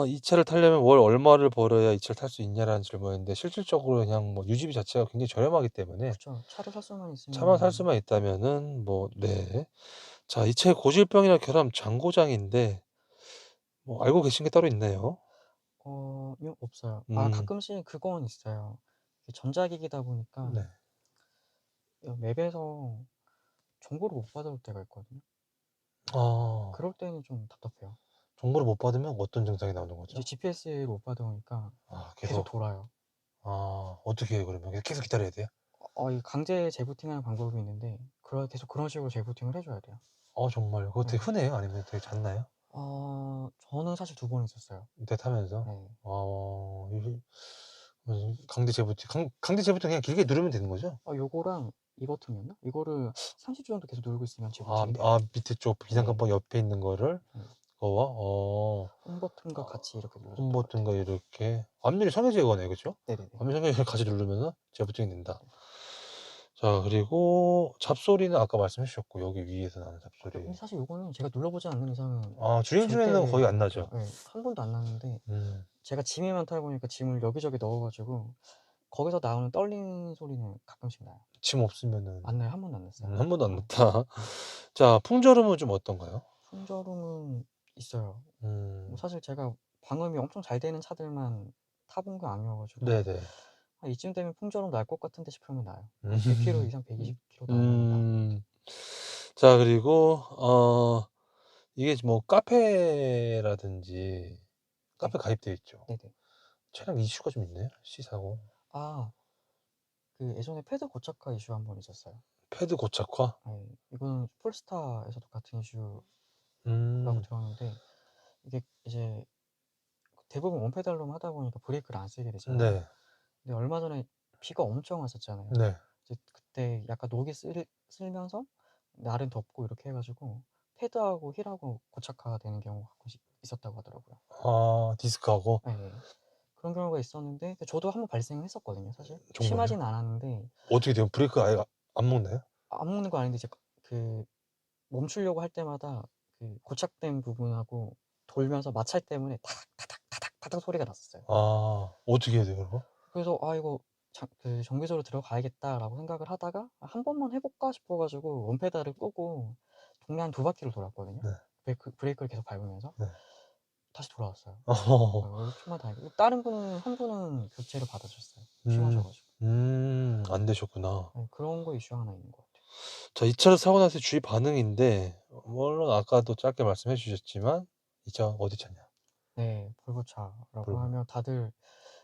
이 차를 타려면 월 얼마를 벌어야 이 차를 탈 수 있냐라는 질문인데 실질적으로 그냥 뭐 유지비 자체가 굉장히 저렴하기 때문에 그렇죠. 차를 살 수만 있으면 차만 살 수만 있다면은 뭐 네. 자, 이 차의 고질병이나 결함 장고장인데 뭐 알고 계신 게 따로 있나요? 없어요. 음. 가끔씩 그건 있어요. 전자기기다 보니까 네. 맵에서 정보를 못 받을 때가 있거든요. 그럴 때는 좀 답답해요. 정보를 못 받으면 어떤 증상이 나오는 거죠? 이제 GPS를 못 받으니까 계속 돌아요. 어떻게 해요, 그러면? 계속 기다려야 돼요? 이 강제 재부팅하는 방법이 있는데 계속 그런 식으로 재부팅을 해줘야 돼요. 정말요? 그거 되게 네. 흔해요? 아니면 되게 잦나요? 저는 사실 2번 했었어요. 이때 타면서? 네. 강제 재부팅. 강제 재부팅 그냥 길게 누르면 되는 거죠? 요거랑 이 버튼이었나? 이거를 30초 정도 계속 누르고 있으면 재부팅이 돼요. 밑에 쪽 비상 깜빡 옆에 있는 거를 그거와 홈 버튼과 같이 이렇게 누르면 홈 버튼과 이렇게 앞유리 성형 제거네, 그죠? 네네네. 앞유리 성형을 같이 누르면은 재부팅이 된다. 자, 그리고 잡소리는 아까 말씀해 주셨고 여기 위에서 나는 잡소리. 근데 사실 요거는 제가 눌러보지 않는 이상은 주행 중에는 거의 안 나죠? 네, 한 번도 안 나는데 제가 짐에만 타다 보니까 짐을 여기저기 넣어가지고 거기서 나오는 떨리는 소리는 가끔씩 나요. 짐 없으면은 안 나요. 한 번도 안 났어요. 한 번도 안 났다. 자, 풍절음은 좀 어떤가요? 풍절음은 있어요. 음. 사실 제가 방음이 엄청 잘 되는 차들만 타본 게 아니어가지고 네네. 이쯤 되면 풍절음 날 것 같은데 싶으면 나요. 100km 이상 120km 나오면 나. 자, 그리고 이게 뭐 카페라든지 카페 가입돼 있죠. 네네. 차량 이슈가 좀 있네요. C40. 아, 그 예전에 패드 고착화 이슈 한 번 있었어요. 패드 고착화? 네, 이거는 폴스타에서도 같은 이슈라고 음, 들었는데 이게 이제 대부분 원페달로만 하다 보니까 브레이크를 안 쓰게 되잖아요. 네, 근데 얼마 전에 비가 엄청 왔었잖아요. 네. 이제 그때 약간 녹이 쓸면서 날은 덥고 이렇게 해가지고 패드하고 힐하고 고착화가 되는 경우가 가끔씩 있었다고 하더라고요. 아, 디스크하고? 네, 그런 경우가 있었는데 저도 한번 발생을 했었거든요. 사실 정말요? 심하진 않았는데 어떻게 돼요? 브레이크 아예 안 먹나요? 안 먹는 거 아닌데 이제 그 멈추려고 할 때마다 그 고착된 부분하고 돌면서 마찰 때문에 타닥타닥 소리가 났었어요. 아, 어떻게 해야 돼요, 그거? 그래서 아 이거 그 정비소로 들어가야겠다라고 생각을 하다가 한 번만 해볼까 싶어가지고 원페달을 끄고 동네 한 2바퀴를 돌았거든요. 네. 브레이크를 계속 밟으면서 네. 다시 돌아왔어요. 어, 얼마나 다행이고 다른 분은 한 분은 교체를 받아줬어요. 음, 심하셔가지고. 안 되셨구나. 네, 그런 거 이슈 하나 있는 것 같아요. 자, 이 차를 사고 나서 주위 반응인데, 물론 아까도 짧게 말씀해 주셨지만, 이 차 어디 차냐? 네, 볼보차라고 볼보. 하면 다들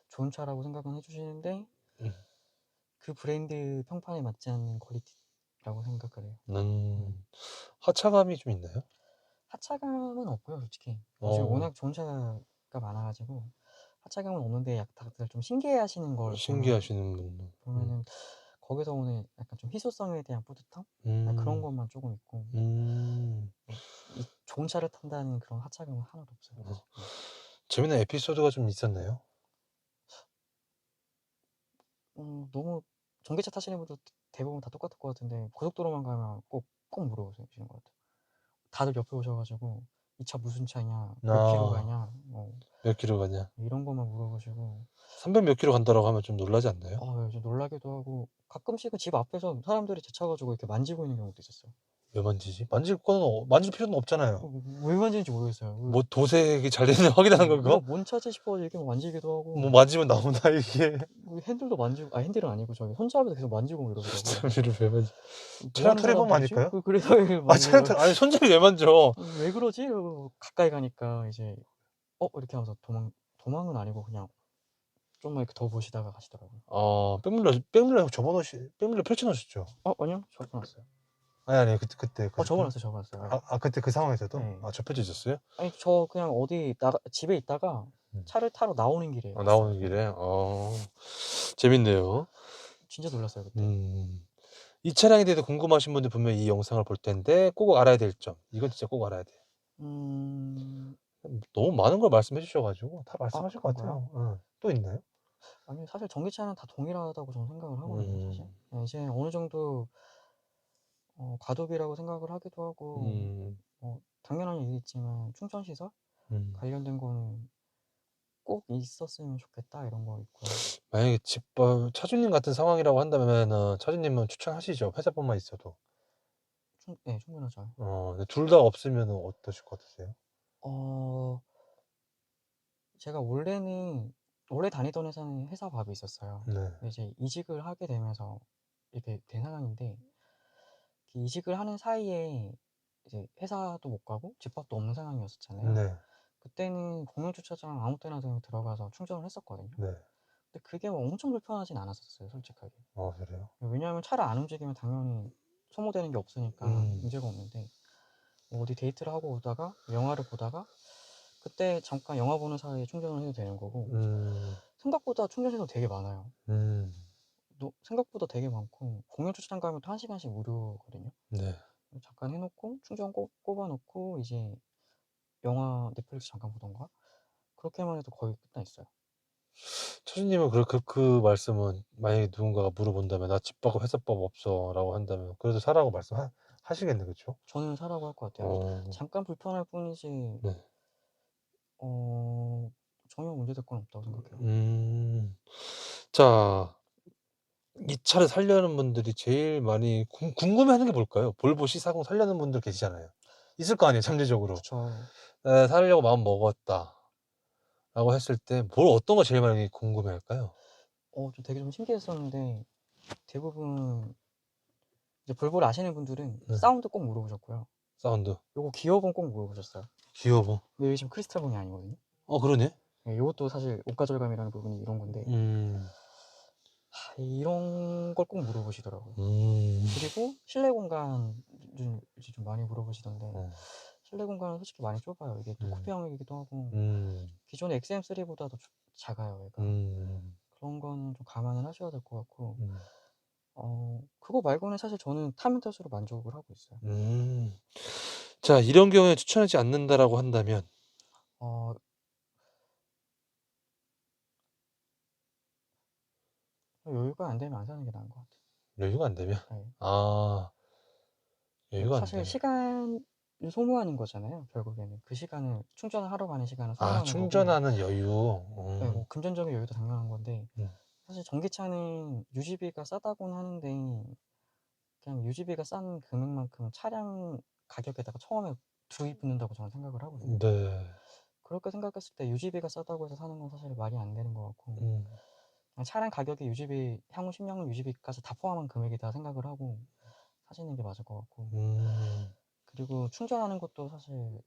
좋은 차라고 생각은 해주시는데 음, 그 브랜드 평판에 맞지 않는 퀄리티라고 생각을 해요. 하차감이 좀 있나요? 하차감은 없고요, 솔직히. 어. 요즘 워낙 좋은 차가 많아가지고 하차감은 없는데 다들 좀 신기해하시는 걸 신기하시는 분. 보면은 거기서 오는 약간 좀 희소성에 대한 뿌듯함? 그런 것만 조금 있고 이 좋은 차를 탄다는 그런 하차감은 하나도 없어요. 재밌는 에피소드가 좀 있었나요? 너무 전기차 타시는 분들 대부분 다 똑같을 것 같은데 고속도로만 가면 꼭 물어보시는 것 같아요. 다들 옆에 오셔가지고 이 차 무슨 차냐, 몇 킬로 가냐, 뭐 몇 킬로 가냐? 이런 것만 물어보시고 300 몇 킬로 간다라고 하면 좀 놀라지 않나요? 좀 놀라기도 하고 가끔씩은 집 앞에서 사람들이 제 차 가지고 이렇게 만지고 있는 경우도 있었어요. 왜 만지지? 만질 필요는 없잖아요. 왜 만지는지 모르겠어요. 뭐 도색이 잘 되는지 확인하는 이거 건가? 뭔 차지 싶어 이렇게 만지기도 하고 뭐 만지면 나오나 이게? 핸들도 만지고 핸들은 아니고 저기 손잡이도 계속 만지고 뭐 이러더라고요. 손잡이를 왜 만지? 뭐 차량 하는 트리범 사람들이지? 아닐까요? 그래서 차량 트리 아니 손잡이 왜 만져? 왜 그러지? 이러고 가까이 가니까 이제 이렇게 하면서 도망은 아니고 그냥 좀만 이렇게 더 보시다가 가시더라고요. 백밀러 백밀러 펼쳐 놓으셨죠? 아니요. 접어놨어요. 아니 그때 접어놨어요. 그때 그 상황에서도? 네. 접혀져 있었어요? 아니 저 그냥 어디 집에 있다가 차를 타러 나오는 길에 나오는 봤어요. 길에? 재밌네요. 진짜 놀랐어요 그때. 이 차량에 대해서 궁금하신 분들 분명히 이 영상을 볼 텐데 꼭 알아야 될 점. 이건 진짜 꼭 알아야 돼요. 너무 많은 걸 말씀해 주셔 가지고 다 말씀하실 것 같아요. 또 있나요? 아니 사실 전기차는 다 동일하다고 저는 생각을 하거든요, 사실. 이제 어느 정도 과도비라고 생각을 하기도 하고 당연한 얘기겠지만 충전 시설 관련된 거는 꼭 있었으면 좋겠다 이런 거 있고요. 만약에 차주님 같은 상황이라고 한다면은 차주님은 추천하시죠? 회사뿐만 있어도. 네, 충분하죠. 근데 둘 다 없으면은 어떠실 것 같으세요? 제가 원래 다니던 회사는 회사 밥이 있었어요. 네. 근데 이제 이직을 하게 되면서 이렇게 된 상황인데 그 이직을 하는 사이에 이제 회사도 못 가고 집밥도 없는 상황이었었잖아요. 네. 그때는 공영 주차장 아무 때나 들어가서 충전을 했었거든요. 네. 근데 그게 뭐 엄청 불편하진 않았었어요, 솔직하게. 그래요? 왜냐하면 차를 안 움직이면 당연히 소모되는 게 없으니까 문제가 없는데 뭐 어디 데이트를 하고 오다가 영화를 보다가 그때 잠깐 영화 보는 사이에 충전을 해도 되는 거고 생각보다 충전 시설 되게 많아요. 생각보다 되게 많고 공영 주차장 가면 또 1시간씩 무료거든요. 네. 잠깐 해놓고 충전 꼽아놓고 이제 영화 넷플릭스 잠깐 보던가 그렇게만 해도 거의 끝나 있어요. 차주님은 그 말씀은 만약에 누군가가 물어본다면 나 집 바고 회사 법 없어라고 한다면 그래도 사라고 말씀하시겠네, 그렇죠? 저는 사라고 할 것 같아요. 잠깐 불편할 뿐이지 네. 전혀 문제될 건 없다고 생각해요. 자, 이 차를 사려는 분들이 제일 많이 궁금해하는 게 뭘까요? 볼보 C40 사려는 분들 계시잖아요. 있을 거 아니에요, 잠재적으로. 그쵸. 사려고 마음 먹었다 라고 했을 때 어떤 거 제일 많이 궁금해할까요? 좀 되게 좀 신기했었는데 대부분 이제 볼보를 아시는 분들은 사운드 꼭 물어보셨고요. 사운드. 요거 기어봉 꼭 물어보셨어요. 기어봉. 근데 여기 지금 크리스탈봉이 아니거든요. 그러네. 네, 이것도 사실 원가 절감이라는 부분이 이런 건데 이런 걸 꼭 물어보시더라고요. 그리고 실내 공간 이제 좀 많이 물어보시던데 실내 공간은 솔직히 많이 좁아요. 이게 또 쿠페형이기도 하고 기존의 XM3보다도 작아요. 얘가. 그런 거는 좀 감안을 하셔야 될 것 같고 그거 말고는 사실 저는 타면 탈수록 만족을 하고 있어요. 자, 이런 경우에 추천하지 않는다라고 한다면 여유가 안 되면 안 사는 게 나은 것 같아요. 여유가 안 되면? 네. 여유가 안 사실 되면. 시간을 소모하는 거잖아요. 결국에는 그 시간을 충전을 하러 가는 시간을 소모하는 거고. 충전하는 여유. 네, 뭐 금전적인 여유도 당연한 건데 음. 사실 전기차는 유지비가 싸다고는 하는데 그냥 유지비가 싼 금액만큼 차량 가격에다가 처음에 두입 붙는다고 저는 생각을 하거든요. 네. 그렇게 생각했을 때 유지비가 싸다고 해서 사는 건 사실 말이 안 되는 것 같고 그냥 차량 가격에 유지비, 향후 10년 유지비까지 다 포함한 금액이다 생각을 하고 사시는 게 맞을 것 같고 그리고 충전하는 것도 사실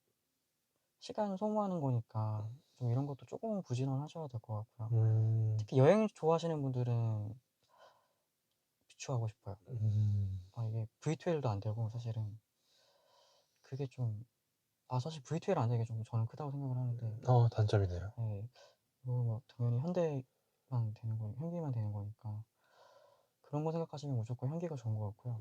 시간을 소모하는 거니까 좀 이런 것도 조금 부지런하셔야 될 것 같고요. 특히 여행 좋아하시는 분들은 비추하고 싶어요. 이게 V12도 안 되고 사실은 그게 좀 사실 V12 안 되는 게 좀 저는 크다고 생각을 하는데 단점이네요. 네, 뭐 당연히 현대만 되는 거, 현기만 되는 거니까 그런 거 생각하시면 무조건 현기가 좋은 것 같고요.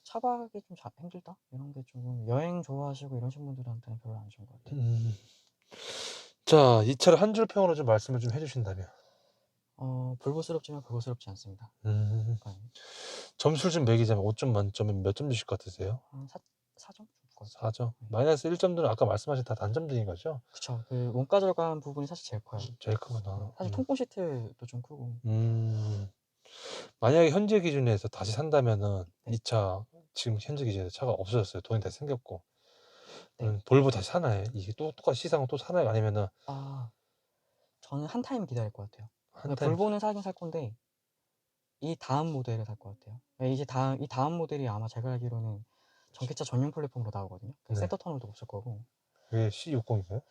차박이 좀 힘들다? 이런 게 조금 여행 좋아하시고 이러신 분들한테는 별로 안 좋은 것 같아요. 자, 이 차를 한 줄 평으로 좀 말씀을 좀 해주신다면. 볼고스럽지만 볼고스럽지 않습니다. 점수를 좀 매기자면 5점 만점에 몇 점 주실 것 같으세요? 한 4점? 4점. 마이너스 1점들은 아까 말씀하신 다 단점들인 거죠? 그쵸. 그 원가 절감 부분이 사실 제일 커요. 제일 크구나. 사실 통풍 시트도 좀 크고. 만약에 현재 기준에서 다시 산다면은 네. 이 차 지금 현재 기준에서 차가 없어졌어요. 돈이 다 생겼고. 네. 볼보 다시 사나요? 이게 또 똑같이 시상은 또 사나요? 아니면은 저는 한 타임 기다릴 것 같아요. 한 타임 볼보는 사긴 살 건데 이 다음 모델을 살 것 같아요. 이제 이 다음 모델이 아마 제가 알기로는 전기차 전용 플랫폼으로 나오거든요. 네. 센터 터널도 없을 거고. 그게 C60인가요?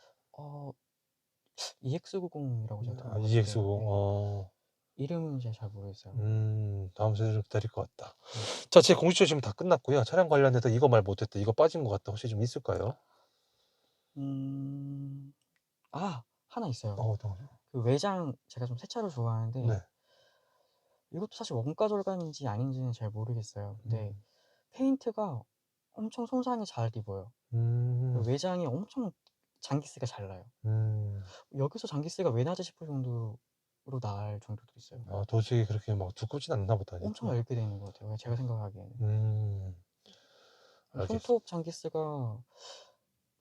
EX90이라고 제가 들은 것 같은데. EX90. 이름은 이제 잘 모르겠어요. 다음 세대 좀 기다릴 것 같다. 자, 제 공식적으로 지금 다 끝났고요. 차량 관련해서 이거 말 못했다, 이거 빠진 것 같다, 혹시 좀 있을까요? 하나 있어요. 어떤 거죠? 그 외장 제가 좀 새 차를 좋아하는데 네. 이것도 사실 원가 절감인지 아닌지는 잘 모르겠어요. 근데 페인트가 엄청 손상이 잘 입어요. 외장이 엄청 장기스가 잘 나요. 여기서 장기스가 왜 나지 싶을 정도로 날 정도도 있어요. 도저히 그렇게 막 두껍진 않나 보다. 엄청 얇게 되어 있는 것 같아요. 제가 생각하기에는. 알겠습니다. 손톱 장기스가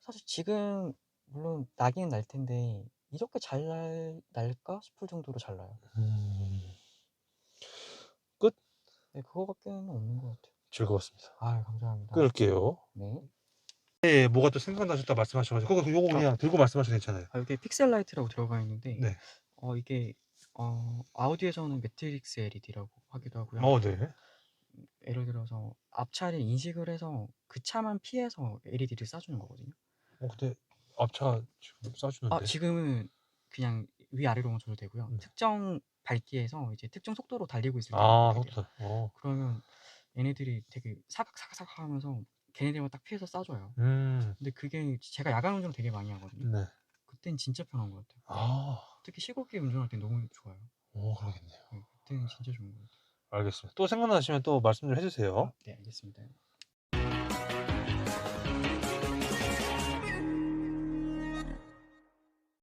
사실 지금 물론 나긴 날 텐데 이렇게 잘 날까 싶을 정도로 잘 나요. 끝? 네, 그거밖에는 없는 것 같아요. 즐거웠습니다. 감사합니다. 끊을게요. 네. 네, 뭐가 또 생각나셨다 말씀하셔가지고 요거 그냥 들고 말씀하셔도 괜찮아요. 여기 픽셀 라이트라고 들어가 있는데 네. 이게 아우디에서는 매트릭스 LED라고 하기도 하고요. 네. 예를 들어서 앞차를 인식을 해서 그 차만 피해서 LED를 쏴주는 거거든요. 근데 앞차 지금 쏴주는데. 지금은 그냥 위아래로 멈춰도 되고요. 특정 밝기에서 이제 특정 속도로 달리고 있을 때 속도. 그러면 얘네들이 되게 사각사각 하면서 걔네들만 딱 피해서 쏴줘요. 근데 그게 제가 야간 운전을 되게 많이 하거든요. 네. 그땐 진짜 편한 것 같아요. 특히 시골길 운전할 때 너무 좋아요. 그러겠네요. 그때는 진짜 좋은 것 같아요. 알겠습니다. 또 생각나시면 또 말씀 좀 해주세요. 네, 알겠습니다.